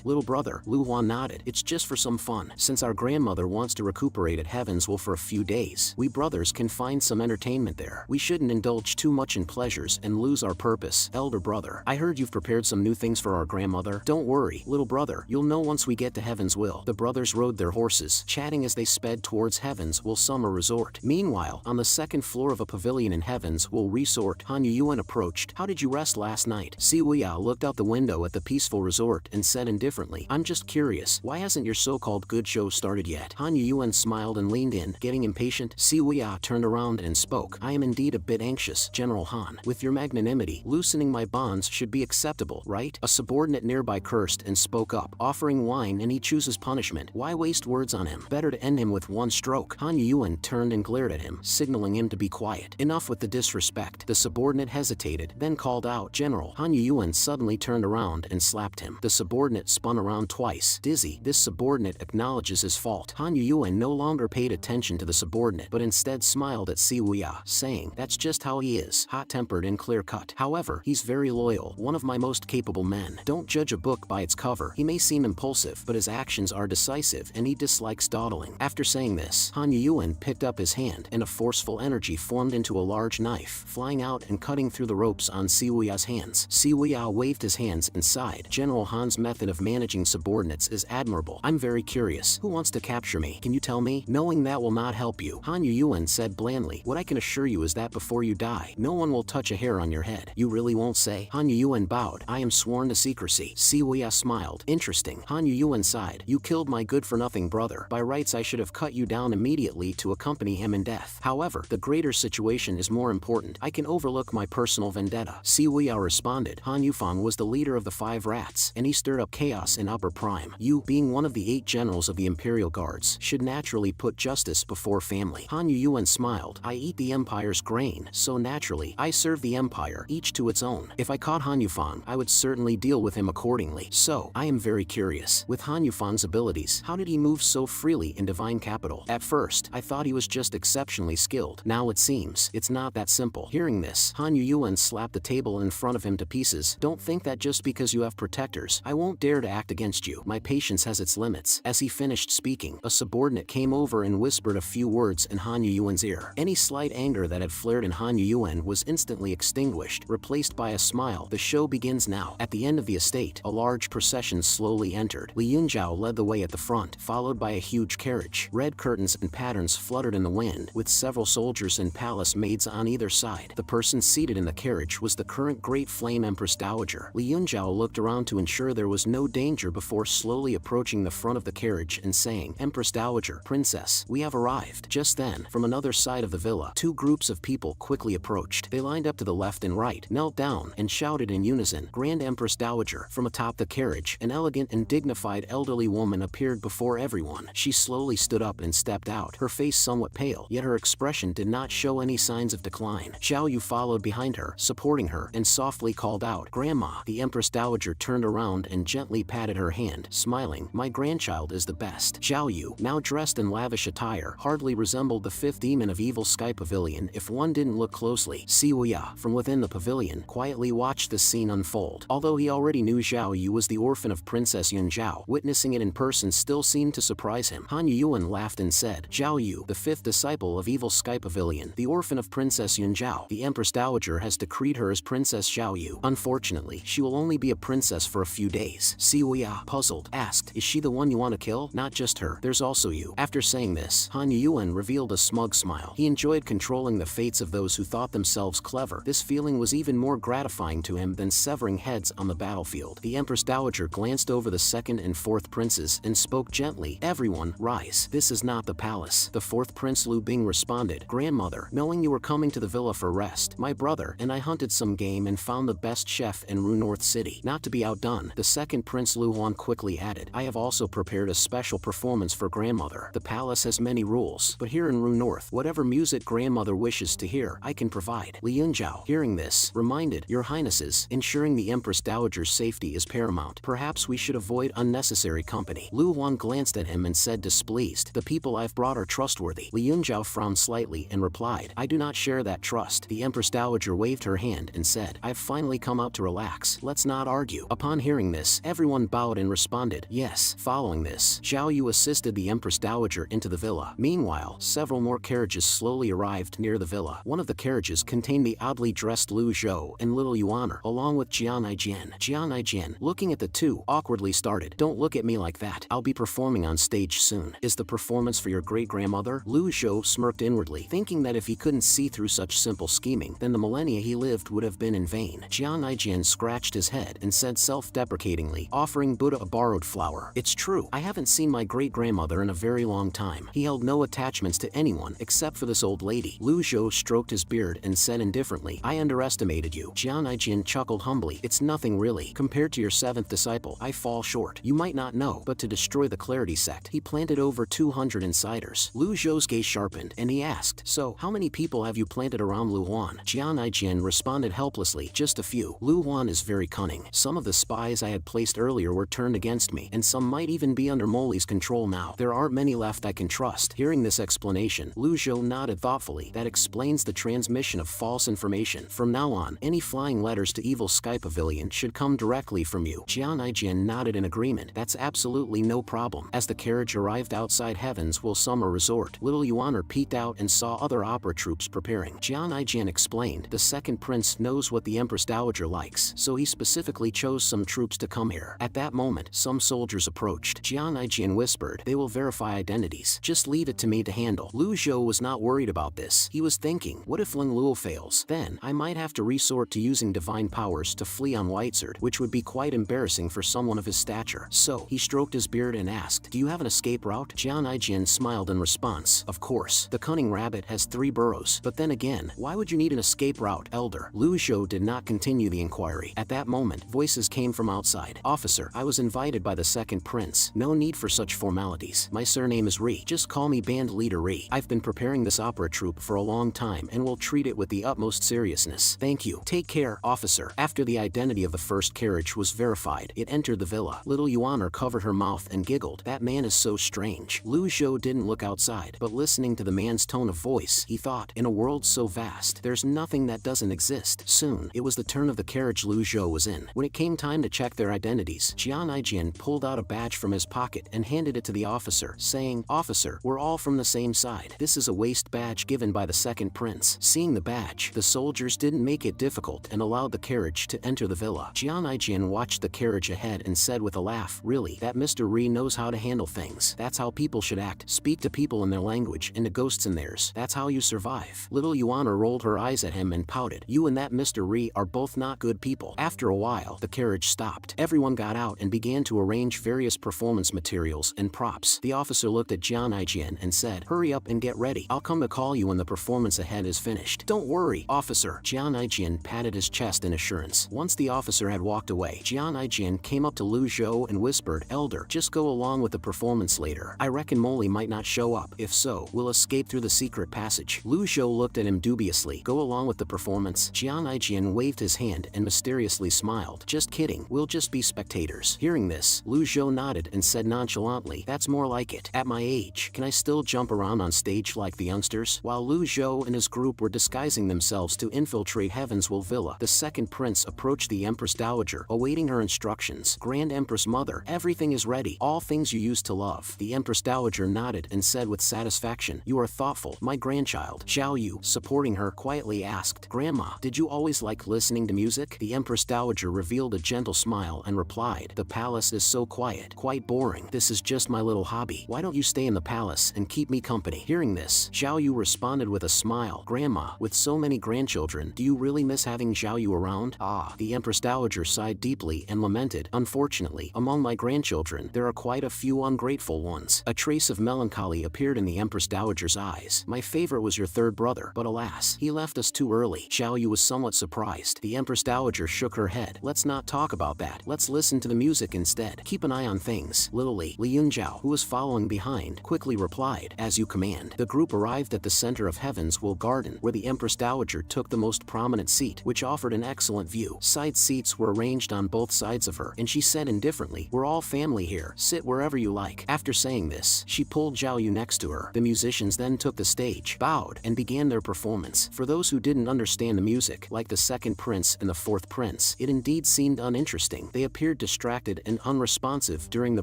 little brother, Lu Huan nodded. It's just for some fun. Since our grandmother wants to recuperate at Heaven's Will for a few days, we brothers can find some entertainment there. We shouldn't indulge too much in pleasures and lose our purpose, elder brother. I heard you've prepared some new things for our grandmother. Don't worry, little brother, you'll know once we get to Heaven's Will. The brothers rode their horses, chatting as they sped towards Heaven's Will Summer Resort. Meanwhile, on the second floor of a pavilion in Heaven's Will Resort, Han Yuan approached. How did you rest last night? Si Wuya looked out the window at the peaceful resort and said indifferently, I'm just curious, why hasn't your so-called good show started yet? Han Yuan smiled and leaned in, getting impatient. Si Wuya turned around and spoke. I am indeed a bit anxious, General Han. With your magnanimity, loosening my bonds should be acceptable, right? A subordinate nearby cursed and spoke up, offering wine, and he chooses punishment. Why waste words on him? Better to end him with one stroke. Han Yuan turned and glared at him, signaling him to be quiet. Enough with the disrespect. The subordinate hesitated, then called out, General. Han Yuan suddenly turned around and slapped him. The subordinate spun around twice. Dizzy, this subordinate acknowledges his fault. Han Yuan no longer paid attention to the subordinate, but instead smiled at Si Wuya, saying, that's just how he is, hot-tempered and clear-cut. However, he's very loyal, one of my most capable men. Don't judge a book by its cover. He may seem impulsive, but his actions are decisive, and he dislikes dawdling. After saying this, Han Yuan picked up his hand, and a forceful energy formed into a large knife, flying out and cutting through the ropes on Si Wuya's hands. Si Wuya waved his hands and sighed. General Han's method of managing subordinates is admirable. I'm very curious. Who wants to capture me? Can you tell me? Knowing that will not help you, Han Yuan said blandly. What I can assure you is that before you die, no one will touch a hair on your head. You really won't say? Han Yuan bowed. I am sworn to secrecy. Si Wuya smiled. Interesting. Han Yuan sighed. You killed my good-for-nothing brother. By rights I should have cut you down immediately to accompany him in death. However, the greater situation is more important. I can overlook my personal vendetta. Si Wuya responded. Han Yufang was the leader of the 5 rats, and he stirred up chaos in Upper Prime. You, being one of the 8 generals of the Imperial Guards, should naturally put justice before family. Han Yuan smiled. I eat the Empire's grain, so naturally, I serve the Empire, each to its own. If I caught Han Yufang, I would certainly deal with him accordingly. So, I am very curious. With Han Yufang's abilities, how did he move so freely in Divine Capital? At first, I thought he was just exceptionally skilled. Now it seems, it's not that simple. Hearing this, Han Yuan slapped the table in front of him to pieces. Don't think that just because you have protectors, I won't dare to act against you. My patience has its limits. As he finished speaking, a subordinate came over and whispered a few words in Han Yuan's ear. Any slight anger that had flared in Han Yuan was instantly extinguished, replaced by a smile. The show begins now. At the end of the estate, a large procession slowly entered. Li Yunzhao led the way at the front, followed by a huge carriage. Red curtains and patterns fluttered in the wind, with several soldiers and palace maids on either side. The person seated in the carriage was the current Great Flame Empress Dowager. Li Yunzhao looked around to ensure there was no danger before slowly approaching the front of the carriage and saying, Empress Dowager, Princess, we have arrived. Just then, from another side of the villa, 2 groups of people quickly approached. They lined up to the left and right, knelt down, and shouted in unison, Grand Empress Dowager. From atop the carriage, an elegant and dignified elderly woman appeared before everyone. She slowly stood up and stepped out, her face somewhat pale, yet her expression did not show any signs of decline. Xiao Yu followed behind her, supporting her, and softly called out, Grandma. The Empress Dowager turned around and gently patted her hand, smiling, My grandchild is the best. Xiao Yu, now dressed in lavish attire, hardly resembled the 5th demon of Evil Sky Pavilion if one didn't look closely. Si Wuya, from within the pavilion, quietly watched the scene unfold. Although he already knew Xiao Yu was the orphan of Princess Yunzhao, witnessing it in person still seemed to surprise him. Han Yuan laughed and said, Xiao Yu, the 5th disciple of Evil Sky Pavilion, the orphan of Princess Yunzhao. The Empress Dowager has decreed her as Princess Xiao Yu. Unfortunately, she will only be a princess for a few days. Si Wuya, puzzled, asked, Is she the one you want to kill? Not just her, there's also you. After saying this, Han Yuan revealed a smug smile. He enjoyed controlling the fates of those who thought themselves clever. This feeling was even more gratifying to him than severing heads on the battlefield. The Empress Dowager glanced over the 2nd and 4th princes and spoke gently, Everyone, rise. This is not the palace. The 4th Prince Lu Bing responded, Grandmother, knowing you were coming to the villa for rest, my brother and I hunted some game and found the best chef in Ru North City. Not to be outdone, the 2nd Prince Lu Huan quickly added, I have also prepared a special performance for Grandmother. The palace has many rules, but here in Ru North, whatever music Grandmother wishes to hear, I can provide. Li Yunzhao, hearing this, reminded, Your Highnesses, ensuring the Empress Dowager's safety is paramount. Perhaps we should avoid unnecessary company. Lu Huan glanced at him and said displeased, The people I've brought are trustworthy. Li Yunzhao frowned slightly politely and replied, "I do not share that trust." The Empress Dowager waved her hand and said, "I've finally come out to relax. Let's not argue." Upon hearing this, everyone bowed and responded, "Yes." Following this, Zhao Yu assisted the Empress Dowager into the villa. Meanwhile, several more carriages slowly arrived near the villa. One of the carriages contained the oddly dressed Lu Zhou and little Yuan, along with Jian Aijian. Jian Aijian, looking at the two, awkwardly started, "Don't look at me like that. I'll be performing on stage soon." "Is the performance for your great-grandmother?" Lu Zhou smirked inwardly, thinking that if he couldn't see through such simple scheming, then the millennia he lived would have been in vain. Jian Aijian scratched his head and said self-deprecatingly, offering Buddha a borrowed flower, "It's true. I haven't seen my great-grandmother in a very long time." He held no attachments to anyone except for this old lady. Lu Zhou stroked his beard and said indifferently, "I underestimated you." Jian Aijian chuckled humbly, "It's nothing really. Compared to your seventh disciple, I fall short. You might not know, but to destroy the Clarity sect, he planted over 200 insiders." Lu Zhou's gaze sharpened, and he asked, "So, how many people have you planted around Lu Huan?" Jian Aijian responded helplessly, "Just a few. Lu Huan is very cunning. Some of the spies I had placed earlier were turned against me, and some might even be under Moli's control now. There aren't many left I can trust." Hearing this explanation, Lu Zhou nodded thoughtfully. "That explains the transmission of false information. From now on, any flying letters to Evil Sky Pavilion should come directly from you." Jian Aijian nodded in agreement. "That's absolutely no problem." As the carriage arrived outside Heaven's Will Summer Resort, little Yuaner peeked out and saw other opera troops preparing. Jian Aijian explained, "The second prince knows what the Empress Dowager likes, so he specifically chose some troops to come here." At that moment, some soldiers approached. Jian Aijian whispered, "They will verify identities. Just leave it to me to handle." Lu Zhou was not worried about this. He was thinking, what if Ling Luo fails? Then, I might have to resort to using divine powers to flee on Whitesard, which would be quite embarrassing for someone of his stature. So, he stroked his beard and asked, "Do you have an escape route?" Jian Aijian smiled in response, "Of course. The cunning rabbit has 3 burrows. But then again, why would you need an escape route, Elder?" Lu Zhou did not continue the inquiry. At that moment, voices came from outside. "Officer, I was invited by the second prince. No need for such formalities. My surname is Ri. Just call me Band Leader Ri. I've been preparing this opera troupe for a long time and will treat it with the utmost seriousness. Thank you. Take care, officer." After the identity of the first carriage was verified, it entered the villa. Little Yuaner covered her mouth and giggled. "That man is so strange." Lu Zhou didn't look outside, but listening to the man's tone of voice, he thought, in a world so vast, there's nothing that doesn't exist. Soon, it was the turn of the carriage Lu Zhou was in. When it came time to check their identities, Jian Aijian pulled out a badge from his pocket and handed it to the officer, saying, "Officer, we're all from the same side. This is a waist badge given by the second prince." Seeing the badge, the soldiers didn't make it difficult and allowed the carriage to enter the villa. Jian Aijian watched the carriage ahead and said with a laugh, "Really, that Mr. Ri knows how to handle things. That's how people should act. Speak to people in their language and to ghosts in theirs. That's how you survive." Little Yuana rolled her eyes at him and pouted. "You and that Mr. Ri are both not good people." After a while, the carriage stopped. Everyone got out and began to arrange various performance materials and props. The officer looked at Jian Aijian and said, "Hurry up and get ready. I'll come to call you when the performance ahead is finished." "Don't worry, officer." Jian Aijian patted his chest in assurance. Once the officer had walked away, Jian Aijian came up to Lu Zhou and whispered, "Elder, just go along with the performance later. I reckon Moli might not show up. If so, we'll escape through the secret passage." Lu Zhou looked at him dubiously. "Go along with the performance?" Jian Aijian waved his hand and mysteriously smiled. "Just kidding. We'll just be spectators." Hearing this, Lu Zhou nodded and said nonchalantly, "That's more like it. At my age, can I still jump around on stage like the youngsters?" While Lu Zhou and his group were disguising themselves to infiltrate Heaven's Will Villa, the second prince approached the Empress Dowager, awaiting her instructions. "Grand Empress Mother, everything is ready. All things you used to love." The Empress Dowager nodded and said with satisfaction, "You are thoughtful, my grandchild." Zhao Yu, supporting her, quietly asked, "Grandma, did you always like listening to music?" The Empress Dowager revealed a gentle smile and replied, "The palace is so quiet, quite boring. This is just my little hobby. Why don't you stay in the palace and keep me company?" Hearing this, Zhao Yu responded with a smile, "Grandma, with so many grandchildren, do you really miss having Zhao Yu around?" "Ah." The Empress Dowager sighed deeply and lamented, "Unfortunately, among my grandchildren, there are quite a few ungrateful ones." A trace of melancholy appeared in the Empress Dowager's eyes. "My favorite was your third brother, but alas, he left us too early." Zhao Yu was somewhat surprised. The Empress Dowager shook her head. "Let's not talk about that. Let's listen to the music instead. Keep an eye on things." Little Li Yunjiao, who was following behind, quickly replied, "As you command." The group arrived at the center of Heaven's Will Garden, where the Empress Dowager took the most prominent seat, which offered an excellent view. Side seats were arranged on both sides of her, and she said indifferently, "We're all family here. Sit wherever you like." After saying this, she pulled Zhao Yu next to her. The musicians then took the stage, bowed, and began their performance. For those who didn't understand the music, like the second prince and the fourth prince, it indeed seemed uninteresting. They appeared distracted and unresponsive during the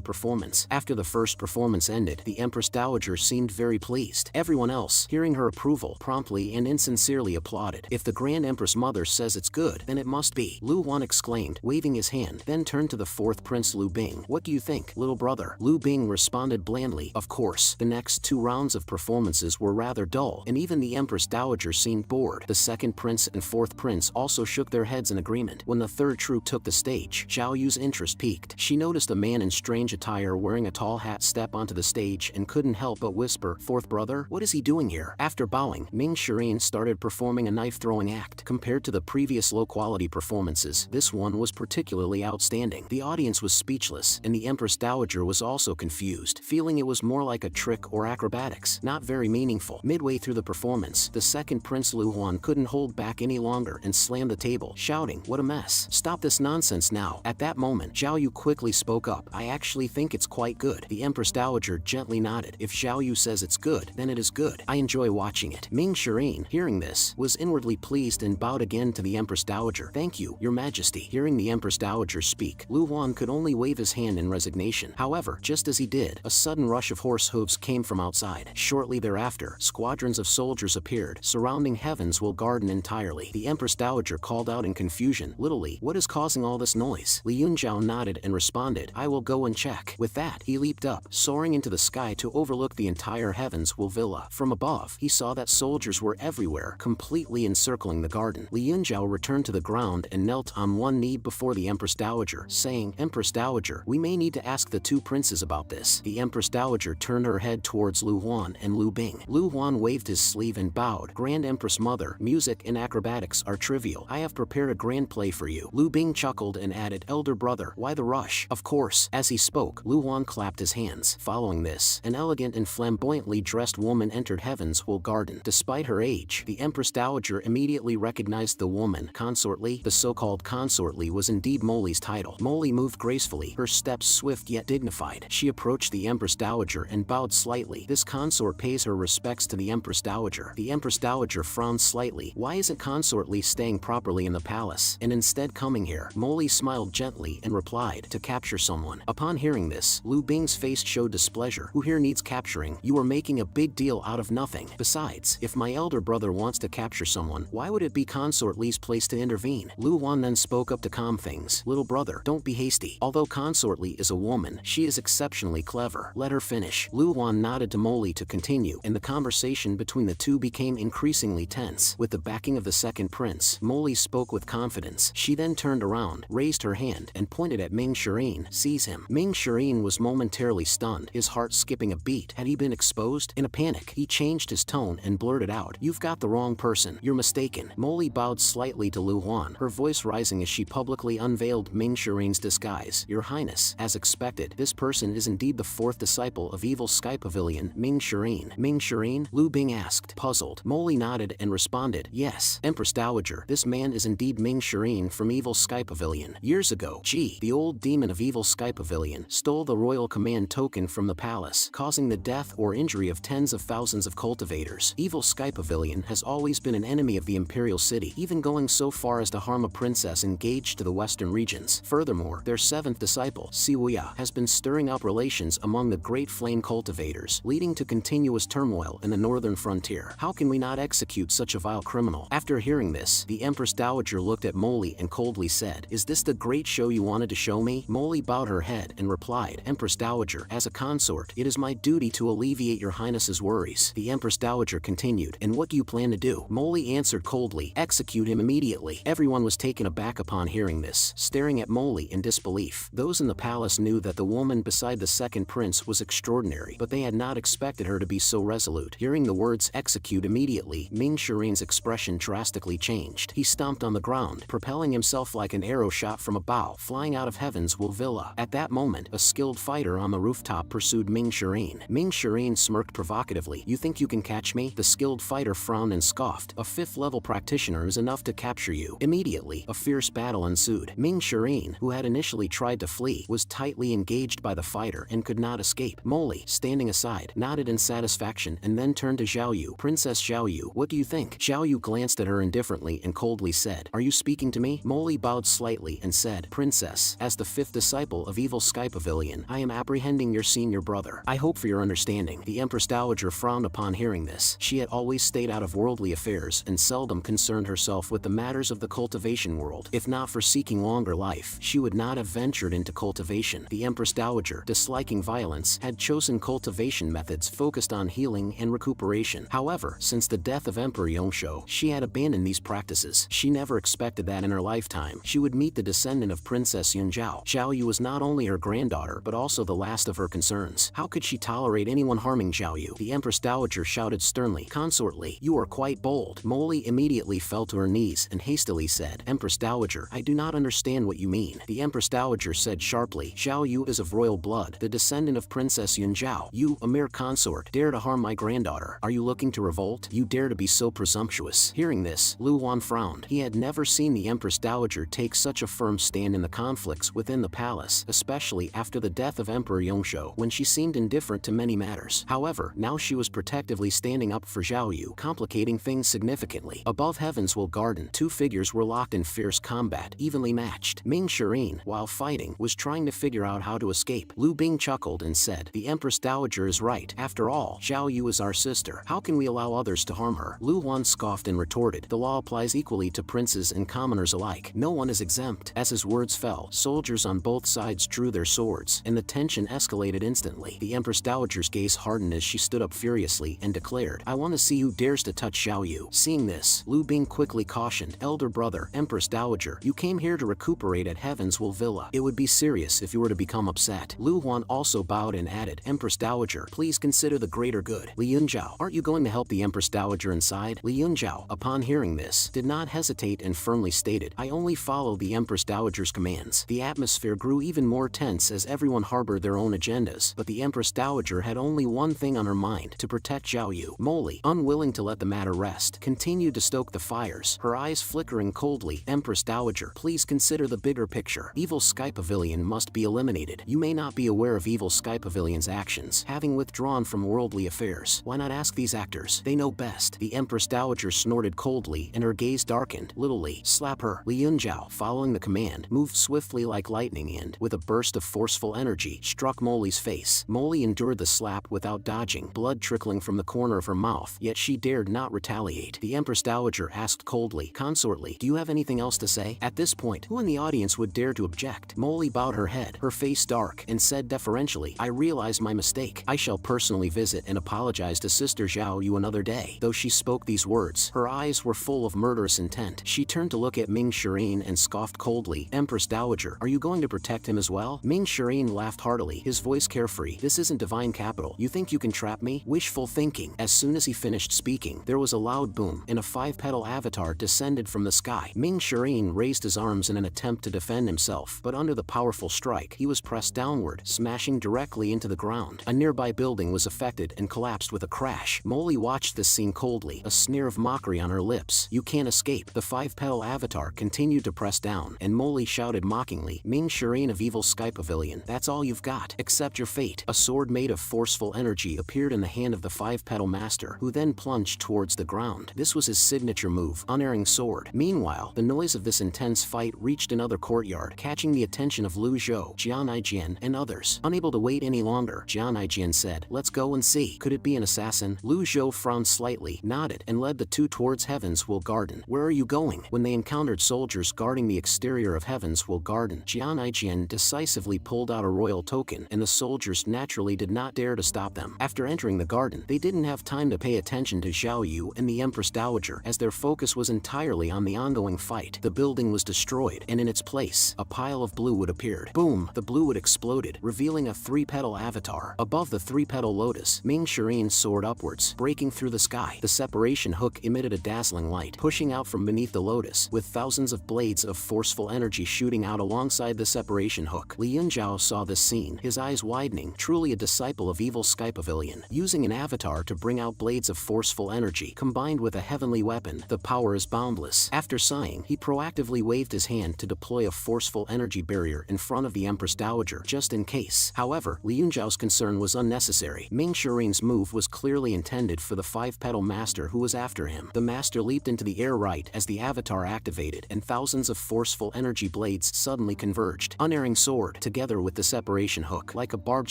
performance. After the first performance ended, the Empress Dowager seemed very pleased. Everyone else, hearing her approval, promptly and insincerely applauded. If the Grand Empress Mother says it's good, then it must be, Lu Huan exclaimed, waving his hand, then turned to the fourth prince Lu Bing. What do you think, little brother? Lu Bing responded blandly, of course. The next 2 rounds of performances were rather dull, and even the Empress Dowager seemed bored. The second prince and fourth prince also shook their heads in agreement. When the third troupe took the stage, Zhao Yu's interest peaked. She noticed a man in strange attire wearing a tall hat step onto the stage and couldn't help but whisper, fourth brother, what is he doing here? After bowing, Ming Shirin started performing a knife-throwing act. Compared to the previous low-quality performances, this one was particularly outstanding. The audience was speechless, and the Empress Dowager was also confused, feeling it was more like a trick or acrobatics, not very meaningful. Midway through the performance, the second Prince Lu Huan couldn't hold back any longer and slammed the table, shouting, what a mess. Stop this nonsense now. At that moment, Zhao Yu quickly spoke up. I actually think it's quite good. The Empress Dowager gently nodded. If Zhao Yu says it's good, then it is good. I enjoy watching it. Ming Shirin, hearing this, was inwardly pleased and bowed again to the Empress Dowager. Thank you, Your Majesty. Hearing the Empress Dowager speak, Lu Huan could only wave his hand in resignation. However, just as he did, a sudden rush of horse hooves came from outside. Shortly thereafter, squadrons of soldiers appeared, surrounding Heavensville Garden entirely. The Empress Dowager called out in confusion, Little Li, what is causing all this noise? Li Yunzhao nodded and responded, I will go and check. With that, he leaped up, soaring into the sky to overlook the entire Heavensville villa. From above, he saw that soldiers were everywhere, completely encircling the garden. Li Yunzhao returned to the ground and knelt on one knee before the Empress Dowager, saying, Empress Dowager, we may need to ask the 2 princes about this. The Empress Dowager turned her head towards Lu Huan and Lu Bing. Lu Huan waved his sleeve and bowed. Grand Empress Mother, music and acrobatics are trivial. I have prepared a grand play for you. Lu Bing chuckled and added, Elder brother, why the rush? Of course. As he spoke, Lu Huan clapped his hands. Following this, an elegant and flamboyantly dressed woman entered Heavensville Garden. Despite her age, the Empress Dowager immediately recognized the woman. Consort Li, the so-called Consort Li, was indeed Moli's title. Moli moved gracefully, her steps swift yet dignified. She approached the Empress Dowager and bowed slightly. This consort pays her respects to the Empress Dowager. The Empress Dowager frowned slightly. Why isn't Consort Li staying properly in the palace, and instead coming here? Moli smiled gently and replied, to capture someone. Upon hearing this, Lu Bing's face showed displeasure. Who here needs capturing? You are making a big deal out of nothing. Besides, if my elder brother wants to capture someone, why would it be Consort Li's place to intervene? Lu Huan then spoke up to calm things. Little brother, don't be hasty. Although Consort Li is a woman, she is exceptionally clever. Let her finish. Lu Huan nodded to Moli to continue, and the conversation between the two became increasingly tense. With the backing of the second prince, Moli spoke with confidence. She then turned around, raised her hand, and pointed at Ming Shirin. Seize him. Ming Shirin was momentarily stunned, his heart skipping a beat. Had he been exposed? In a panic, he changed his tone and blurted out, You've got the wrong person. You're mistaken. Moli bowed slightly to Lu Huan, her voice rising as she publicly unveiled Ming Shirin's disguise. Your Highness, as expected, this person is indeed the 4th disciple of Evil Sky Pavilion, Ming Shirin. Ming Shirin? Lu Bing asked, puzzled. Moli nodded and responded, Yes, Empress Dowager, this man is indeed Ming Shirin from Evil Sky Pavilion. Years ago, Ji, the old demon of Evil Sky Pavilion, stole the royal command token from the palace, causing the death or injury of tens of thousands of cultivators. Evil Sky Pavilion has always been an enemy of the Imperial City, even going so far as to harm a princess engaged to the western regions. Furthermore, their 7th disciple, Siwuya, has been stirring up relations among the Great Flame cultivators, leading to continuous turmoil in the northern frontier. How can we not execute such a vile criminal? After hearing this, the Empress Dowager looked at Moli and coldly said, Is this the great show you wanted to show me? Moli bowed her head and replied, Empress Dowager, as a consort, it is my duty to alleviate your highness's worries. The Empress Dowager continued, And what do you plan to do? Moli answered coldly, Execute him immediately. Everyone was taken aback upon hearing this, staring at Moli in disbelief. Those in the palace knew that the woman beside the second prince was extraordinary, but they had not expected her to be so resolute. Hearing the words execute immediately, Ming Shirin's expression drastically changed. He stomped on the ground, propelling himself like an arrow shot from a bow, flying out of Heavensville Villa. At that moment, a skilled fighter on the rooftop pursued Ming Shirin. Ming Shirin smirked provocatively. You think you can catch me? The skilled fighter frowned and scoffed. A 5th-level practitioner is enough to capture you. Immediately, a fierce battle ensued. Ming Shirin, who had initially tried to flee, was tightly engaged by the fighter and could not escape. Moli, standing aside, nodded in satisfaction and then turned to Zhao Yu. Princess Zhao Yu, what do you think? Zhao Yu glanced at her indifferently and coldly said, are you speaking to me? Molly bowed slightly and said, Princess, as the 5th disciple of Evil Sky Pavilion, I am apprehending your senior brother. I hope for your understanding. The Empress Dowager frowned upon hearing this. She had always stayed out of worldly affairs and seldom concerned herself with the matters of the cultivation world. If not for seeking longer life, she would not have ventured into cultivation. The Empress Dowager, disliking violence, had chosen cultivation methods focused on healing and recuperation. However, since the death of Emperor Yongshou, she had abandoned these practices. She never expected that in her lifetime she would meet the descendant of Princess Yunzhao. Zhao Yu was not only her granddaughter but also the last of her concerns. How could she tolerate anyone harming Zhao Yu? The Empress Dowager shouted sternly, Consortly, you are quite bold. Molly immediately fell to her knees and hastily said, Empress Dowager, I do not understand what you mean. The Empress Dowager said sharply, Zhao Yu is of royal blood, the descendant of Princess Yunzhao. You, a mere consort, dare to harm my granddaughter. Are you looking to revolt? You dare to be so presumptuous. Hearing this, Lu Wan frowned. He had never seen the Empress Dowager take such a firm stand in the conflicts within the palace, especially after the death of Emperor Yongshou, when she seemed indifferent to many matters. However, now she was protectively standing up for Zhao Yu, complicating things significantly. Above Heavenswell Garden, two figures were locked in fierce combat, evenly matched. Ming Shirin, while fighting, was trying to figure out how to escape. Lu Bing chuckled and said, the Empress Dowager is right. After all, Zhao Yu is our sister. How can we allow others to harm her? Lu Wan scoffed and retorted, the law applies equally to princes and commoners alike. No one is exempt. As his words fell, soldiers on both sides drew their swords, and the tension escalated instantly. The Empress Dowager's gaze hardened as she stood up furiously and declared, I want to see who dares to touch Zhao Yu. Seeing this, Lu Bing quickly cautioned, elder brother, Empress Dowager, you came here to recuperate at Heavenswell Villa. It would be serious if you were to become upset. Lu Huan also bowed and added, Empress Dowager, please consider the greater good. Li Yunzhao, aren't you going to help the Empress Dowager inside? Li Yunzhao, upon hearing this, did not hesitate and firmly stated, I only follow the Empress Dowager's commands. The atmosphere grew even more tense as everyone harbored their own agendas, but the Empress Dowager had only one thing on her mind, to protect Zhao Yu. Molly, unwilling to let the matter rest, continued to stoke the fires, her eyes flickering coldly. Empress Dowager, please consider the bigger picture. Evil Sky Pavilion must be eliminated. You may not be aware of Evil Sky Pavilion's actions, having withdrawn from worldly affairs. Why not ask these actors? They know best. The Empress Dowager snorted coldly and her gaze darkened. Little Li, slap her. Li Yunzhao, following the command, moved swiftly like lightning and, with a burst of forceful energy, struck Molly's face. Molly endured the slap without dodging, blood trickling from the corner of her mouth, yet she dared not retaliate. The Empress Dowager asked coldly, Consortly, do you have anything else to say? At this point, who in the audience would dare to object? Molly bowed her head, her face dark, and said deferentially, I realize my mistake. I shall personally visit and apologize to Sister Zhao Yu another day. Though she spoke these words, her eyes were full of murderous intent. She turned to look at Ming Shirin and scoffed coldly, Empress Dowager, are you going to protect him as well? Ming Shirin laughed heartily, his voice carefree, this isn't divine capital. You think you can trap me? Wishful thinking. As soon as he finished speaking, there was a loud boom, and a 5-petal avatar descended from the sky. Ming Shirin raised his arms in an attempt to defend himself, but under the powerful strike, he was pressed downward, smashing directly into the ground. A nearby building was affected and collapsed with a crash. Molly watched this scene coldly, a sneer of mockery on her lips. You can't escape. The 5-petal avatar continued to press down, and Molly shouted mockingly, Ming Shirin of Evil Sky Pavilion, that's all you've got. Accept your fate. A sword made of forceful energy appeared in the hand of the 5-petal master, who then plunged towards the ground. This was his signature move, unerring sword. Meanwhile, the noise of this intense fight reached another courtyard, catching the attention of Lu Zhou, Jian Aijian, and others. Unable to wait any longer, Jian Aijian said, let's go and see. Could it be an assassin? Lu Zhou frowned slightly, nodded, and led the two towards Heavenswell Garden. Where are you going? When they encountered soldiers guarding the exterior of Heavenswell Garden, Jian Aijian decisively pulled out a royal token, and the soldiers naturally did not dare to stop them. After entering the garden, they didn't have time to pay attention to Zhao Yu and the Empress Dowager, as their focus was entirely on the ongoing fight. The building was destroyed, and in its place, a pile of blue wood appeared. Boom! The blue wood exploded, revealing a 3-petal avatar. Above the 3-petal lotus, Ming Shirin soared upwards, breaking through the sky. The separation hook emitted a dazzling light, pushing out from beneath the lotus, with thousands of blades of forceful energy shooting out alongside the separation hook. Li Yunzhao saw this scene, his eyes widening, truly a disciple of Evil Sky Pavilion. Using an avatar to bring out blades of forceful energy, combined with a heavenly weapon, the power is boundless. After sighing, he proactively waved his hand to deploy a forceful energy barrier in front of the Empress Dowager, just in case. However, Li Yunzhao's concern was unnecessary. Ming Shirin's move was was clearly intended for the five-petal master who was after him. The master leaped into the air right as the avatar activated, and thousands of forceful energy blades suddenly converged. Unerring sword, together with the separation hook. Like a barbed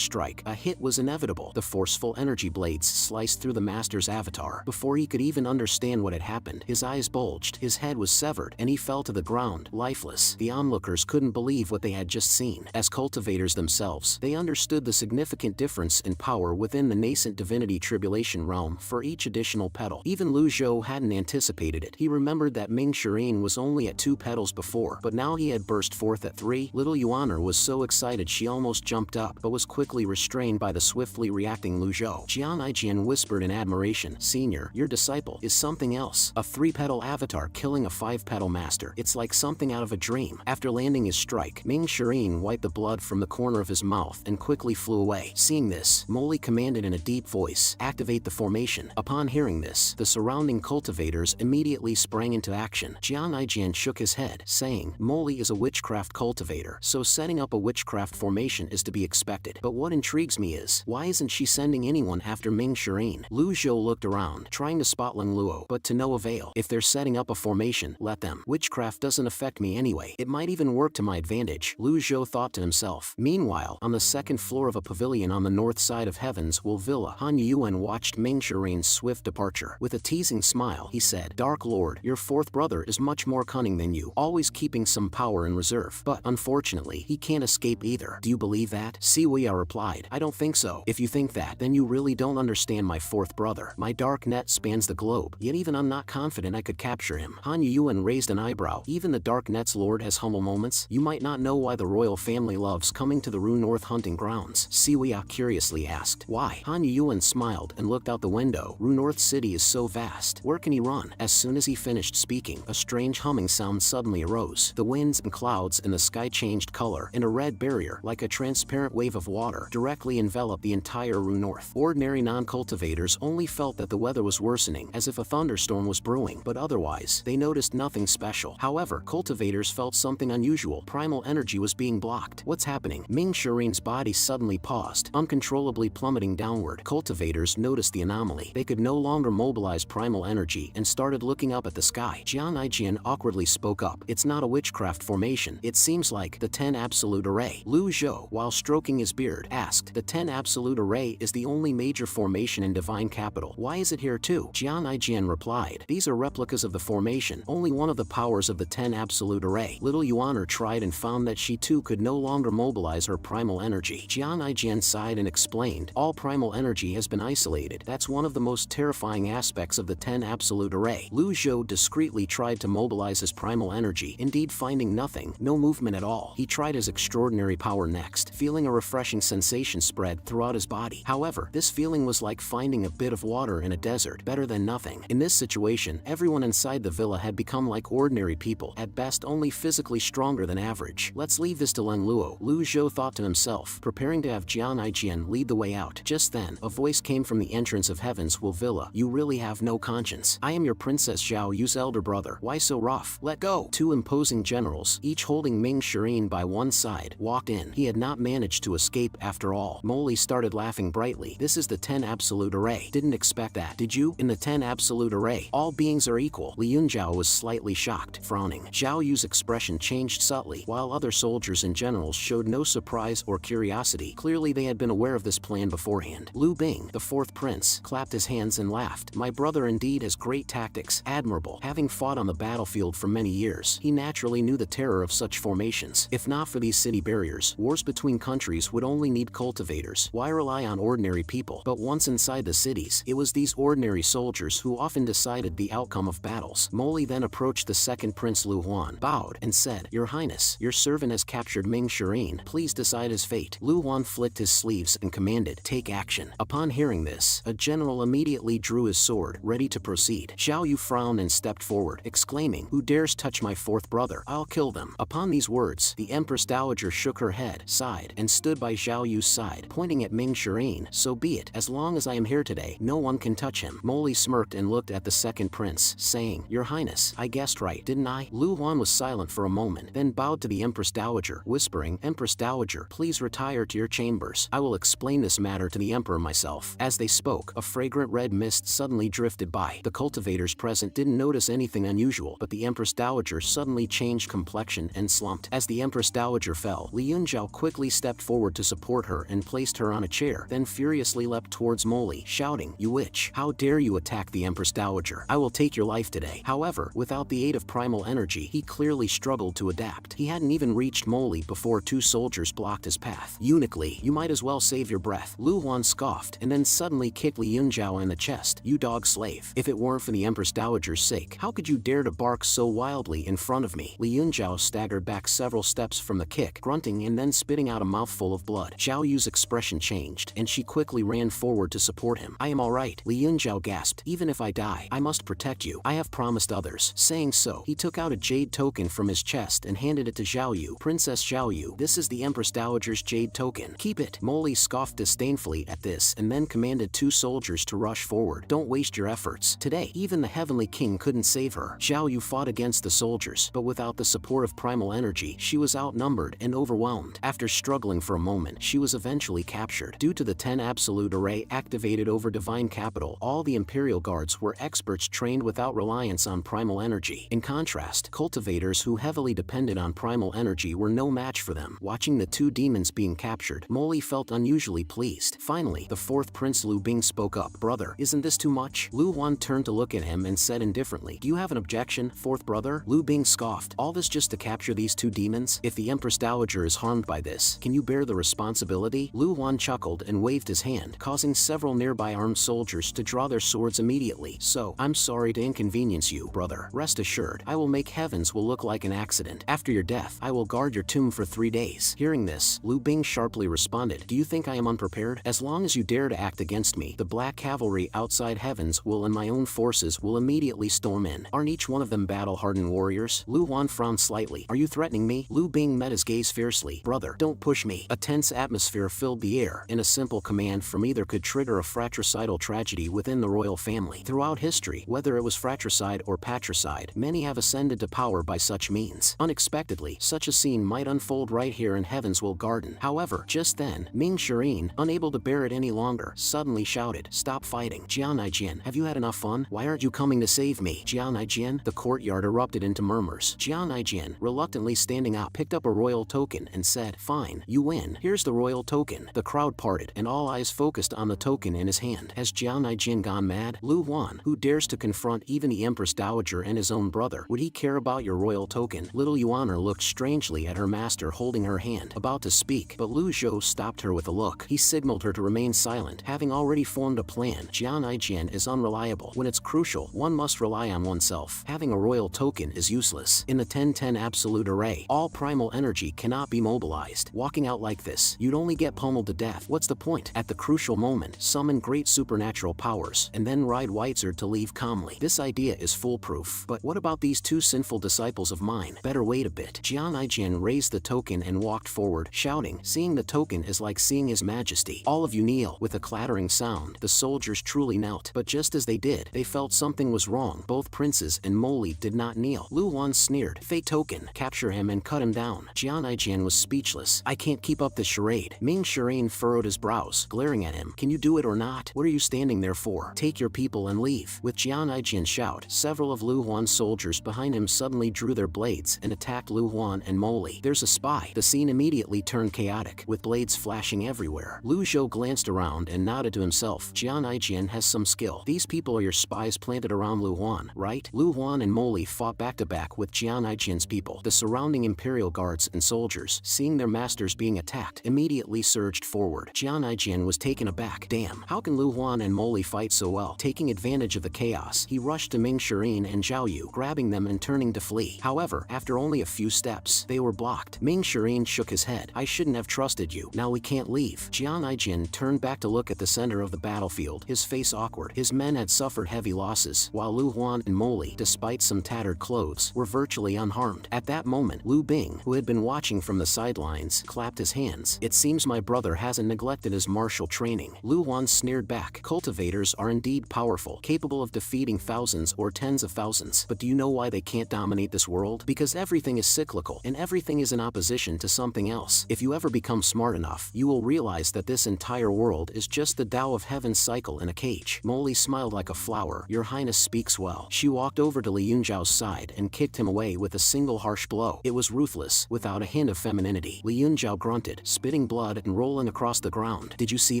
strike, a hit was inevitable. The forceful energy blades sliced through the master's avatar. Before he could even understand what had happened, his eyes bulged, his head was severed, and he fell to the ground, lifeless. The onlookers couldn't believe what they had just seen. As cultivators themselves, they understood the significant difference in power within the nascent divinity tribulation realm for each additional petal. Even Lu Zhou hadn't anticipated it. He remembered that Ming Shirin was only at 2 petals before, but now he had burst forth at 3. Little Yuaner was so excited she almost jumped up, but was quickly restrained by the swiftly reacting Lu Zhou. Jian Aijian whispered in admiration, "Senior, your disciple is something else. A 3-petal avatar killing a 5-petal master. It's like something out of a dream." After landing his strike, Ming Shirin wiped the blood from the corner of his mouth and quickly flew away. Seeing this, Moli commanded in a deep voice, "Activate the formation." Upon hearing this, the surrounding cultivators immediately sprang into action. Jian Aijian shook his head, saying, "Moli is a witchcraft cultivator, so setting up a witchcraft formation is to be expected. But what intrigues me is, why isn't she sending anyone after Ming Shirin?" Lu Zhou looked around, trying to spot Leng Luo, but to no avail. "If they're setting up a formation, let them. Witchcraft doesn't affect me anyway. It might even work to my advantage," Lu Zhou thought to himself. Meanwhile, on the second floor of a pavilion on the north side of Heaven's Will Villa, Han Yuan watched Ming Shirin's swift departure. With a teasing smile, he said, "Dark Lord, your 4th brother is much more cunning than you, always keeping some power in reserve. But, unfortunately, he can't escape either. Do you believe that?" Siwia replied, "I don't think so. If you think that, then you really don't understand my 4th brother. My dark net spans the globe, yet even I'm not confident I could capture him." Han Yuan raised an eyebrow. "Even the dark net's lord has humble moments. You might not know why the royal family loves coming to the Rue North hunting grounds." Siwia curiously asked, "Why?" Han Yuan smiled and looked out the window. Rue North City is so vast. Where can he run? As soon as he finished speaking, a strange humming sound suddenly arose. The winds and clouds in the sky changed color, and a red barrier, like a transparent wave of water, directly enveloped the entire Rue North. Ordinary non-cultivators only felt that the weather was worsening, as if a thunderstorm was brewing, but otherwise, they noticed nothing special. However, cultivators felt something unusual. Primal energy was being blocked. "What's happening?" Ming Shirin's body suddenly paused, uncontrollably plummeting downward. Cultivators noticed the anomaly. They could no longer mobilize primal energy and started looking up at the sky. Jian Aijian awkwardly spoke up, "It's not a witchcraft formation. It seems like the 10 Absolute Array." Lu Zhou, while stroking his beard, asked, "The 10 Absolute Array is the only major formation in Divine Capital. Why is it here too?" Jian Aijian replied, "These are replicas of the formation, only one of the powers of the 10 Absolute Array." Little Yuaner tried and found that she too could no longer mobilize her primal energy. Jian Aijian sighed and explained, "All primal energy has been isolated. That's one of the most terrifying aspects of the 10 Absolute Array." Lu Zhou discreetly tried to mobilize his primal energy, indeed finding nothing, no movement at all. He tried his extraordinary power next, feeling a refreshing sensation spread throughout his body. However, this feeling was like finding a bit of water in a desert, better than nothing. In this situation, everyone inside the villa had become like ordinary people, at best only physically stronger than average. "Let's leave this to Leng Luo," Lu Zhou thought to himself, preparing to have Jian Aijian lead the way out. Just then, a voice came from the entrance of Heaven's Will Villa. "You really have no conscience. I am your Princess Zhao Yu's elder brother. Why so rough? Let go." 2 imposing generals, each holding Ming Shirin by one side, walked in. He had not managed to escape after all. Moli started laughing brightly. "This is the 10 Absolute Array. Didn't expect that, did you? In the 10 Absolute Array, all beings are equal." Li Yunjiao was slightly shocked, frowning. Zhao Yu's expression changed subtly, while other soldiers and generals showed no surprise or curiosity. Clearly they had been aware of this plan beforehand. Lu Bing, the 4th prince, clapped his hands and laughed. "My brother indeed has great tactics. Admirable. Having fought on the battlefield for many years, he naturally knew the terror of such formations. If not for these city barriers, wars between countries would only need cultivators. Why rely on ordinary people?" But once inside the cities, it was these ordinary soldiers who often decided the outcome of battles. Moli then approached the 2nd prince Lu Huan, bowed, and said, "Your Highness, your servant has captured Ming Shirin. Please decide his fate." Lu Huan flicked his sleeves and commanded, "Take action." Upon hearing this, a general immediately drew his sword, ready to proceed. Zhao Yu frowned and stepped forward, exclaiming, "Who dares touch my 4th brother? I'll kill them." Upon these words, the Empress Dowager shook her head, sighed, and stood by Zhao Yu's side, pointing at Ming Shirin. "So be it. As long as I am here today, no one can touch him." Moli smirked and looked at the 2nd prince, saying, "Your Highness, I guessed right, didn't I?" Lu Huan was silent for a moment, then bowed to the Empress Dowager, whispering, "Empress Dowager, please retire to your chambers. I will explain this matter to the Emperor myself." As they spoke, a fragrant red mist suddenly drifted by. The cultivators present didn't notice anything unusual, but the Empress Dowager suddenly changed complexion and slumped. As the Empress Dowager fell, Li Yunzhao quickly stepped forward to support her and placed her on a chair, then furiously leapt towards Molly, shouting, "You witch! How dare you attack the Empress Dowager? I will take your life today." However, without the aid of primal energy, he clearly struggled to adapt. He hadn't even reached Molly before two soldiers blocked his path. "Uniquely, you might as well save your breath," Lu Huan scoffed, and then suddenly kicked Li Yunzhao in the chest. "You dog slave! If it weren't for the Empress Dowager's sake, how could you dare to bark so wildly in front of me?" Li Yunzhao staggered back several steps from the kick, grunting and then spitting out a mouthful of blood. Zhao Yu's expression changed, and she quickly ran forward to support him. "I am alright," Li Yunzhao gasped. "Even if I die, I must protect you. I have promised others." Saying so, he took out a jade token from his chest and handed it to Zhao Yu. "Princess Zhao Yu, this is the Empress Dowager's jade token. Keep it." Molly scoffed disdainfully at this and then commanded two soldiers to rush forward. "Don't waste your efforts. Today, even the Heavenly King couldn't save her." Zhao Yu fought against the soldiers, but without the support of primal energy, she was outnumbered and overwhelmed. After struggling for a moment, she was eventually captured. Due to the 10 absolute array activated over Divine Capital, all the Imperial Guards were experts trained without reliance on primal energy. In contrast, cultivators who heavily depended on primal energy were no match for them. Watching the two demons being captured, Molly felt unusually pleased. Finally, the fourth Prince Lu Bing spoke up. "Brother, isn't this too much?" Lu Huan turned to look at him and said indifferently, "Do you have an objection, fourth brother?" Lu Bing scoffed. "All this just to capture these two demons? If the Empress Dowager is harmed by this, can you bear the responsibility?" Lu Huan chuckled and waved his hand, causing several nearby armed soldiers to draw their swords immediately. "So, I'm sorry to inconvenience you, brother. Rest assured, I will make heavens will look like an accident. After your death, I will guard your tomb for 3 days." Hearing this, Lu Bing sharply responded, "Do you think I am unprepared? As long as you dare to act against me, the Black Cavalry outside heavens will and my own forces will immediately storm in. Aren't each one of them battle-hardened warriors?" Lu Huan frowned slightly. "Are you threatening me?" Lu Bing met his gaze fiercely. "Brother, don't push me." A tense atmosphere filled the air, and a simple command from either could trigger a fratricidal tragedy within the royal family. Throughout history, whether it was fratricide or patricide, many have ascended to power by such means. Unexpectedly, such a scene might unfold right here in Heavenswell Garden. However, just then, Ming Shirin, unable to bear it any longer, suddenly shouted, "Stop fighting! Jian, have you had enough fun? Why aren't you coming to save me?" Jian, the courtyard erupted into murmurs. Jian, reluctantly standing up, picked up a royal token and said, "Fine, you win. Here's the royal token." The crowd parted, and all eyes focused on the token in his hand. Has Jian gone mad? Lu Huan, who dares to confront even the Empress Dowager and his own brother, would he care about your royal token? Little Yuaner looked strangely at her master holding her hand, about to speak, but Lu Zhou stopped her with a look. He signaled her to remain silent, having already formed a plan. Jian is unreliable. When it's crucial, one must rely on oneself. Having a royal token is useless. In the 10-10 absolute array, all primal energy cannot be mobilized. Walking out like this, you'd only get pummeled to death. What's the point? At the crucial moment, summon great supernatural powers, and then ride Weizer to leave calmly. This idea is foolproof. But what about these two sinful disciples of mine? Better wait a bit. Jian raised the token and walked forward, shouting, "Seeing the token is like seeing His Majesty. All of you kneel." With a clattering sound, the soldiers truly knelt. But just as they did, they felt something was wrong. Both princes and Molly did not kneel. Lu Huan sneered, "Fate token, capture him and cut him down." Jian was speechless. "I can't keep up this charade." Ming Shirin furrowed his brows, glaring at him. "Can you do it or not? What are you standing there for? Take your people and leave." With Jian's shout, several of Lu Huan's soldiers behind him suddenly drew their blades and attacked Lu Huan and Molly. "There's a spy." The scene immediately turned chaotic, with blades flashing everywhere. Lu Zhou glanced around and nodded to himself. Jian has some skill. "These people are your spies planted around Lu Huan, right?" Lu Huan and Molly fought back to back with Jian's people. The surrounding Imperial Guards and soldiers, seeing their masters being attacked, immediately surged forward. Jian was taken aback. Damn, how can Lu Huan and Molly fight so well? Taking advantage of the chaos, he rushed to Ming Shirin and Zhao Yu, grabbing them and turning to flee. However, after only a few steps, they were blocked. Ming Shirin shook his head. "I shouldn't have trusted you. Now we can't leave." Jian turned back to look at the center of the battlefield, his face awkward. His men had suffered heavy losses, while Lu Huan and Molly, despite some tattered clothes, were virtually unharmed. At that moment, Lu Bing, who had been watching from the sidelines, clapped his hands. "It seems my brother hasn't neglected his martial training." Lu Huan sneered back. "Cultivators are indeed powerful, capable of defeating thousands or tens of thousands. But do you know why they can't dominate this world? Because everything is cyclical, and everything is in opposition to something else. If you ever become smart enough, you will realize that this entire world is just Just the Tao of Heaven cycle in a cage. Molly smiled like a flower. Your Highness speaks well. She walked over to Li Yunzhao's side and kicked him away with a single harsh blow. It was ruthless, without a hint of femininity. Li Yunzhao grunted, spitting blood and rolling across the ground. Did you see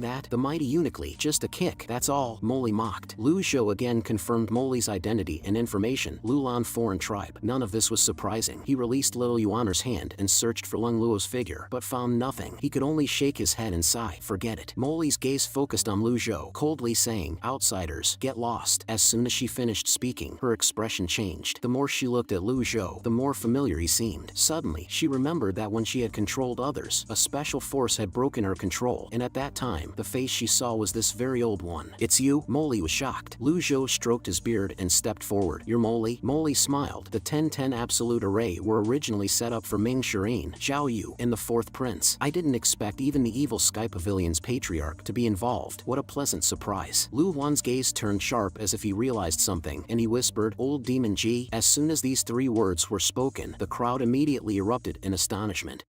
that? The mighty uniquely. Just a kick, that's all, Molly mocked. Lu Zhou again confirmed Molly's identity and information. Lulan foreign tribe. None of this was surprising. He released little Yuaner's hand and searched for Lung Luo's figure, but found nothing. He could only shake his head and sigh. Forget it. Molly's gaze focused on Lu Zhou, coldly saying, outsiders, get lost. As soon as she finished speaking, her expression changed. The more she looked at Lu Zhou, the more familiar he seemed. Suddenly, she remembered that when she had controlled others, a special force had broken her control, and at that time, the face she saw was this very old one. It's you? Molly was shocked. Lu Zhou stroked his beard and stepped forward. You're Molly? Molly smiled. The 10-10 Absolute Array were originally set up for Ming Shireen, Zhao Yu, and the Fourth Prince. I didn't expect even the evil Sky Pavilion's patriarch to be involved. What a pleasant surprise. Lu Huan's gaze turned sharp as if he realized something, and he whispered, Old Demon Ji. As soon as these three words were spoken, the crowd immediately erupted in astonishment.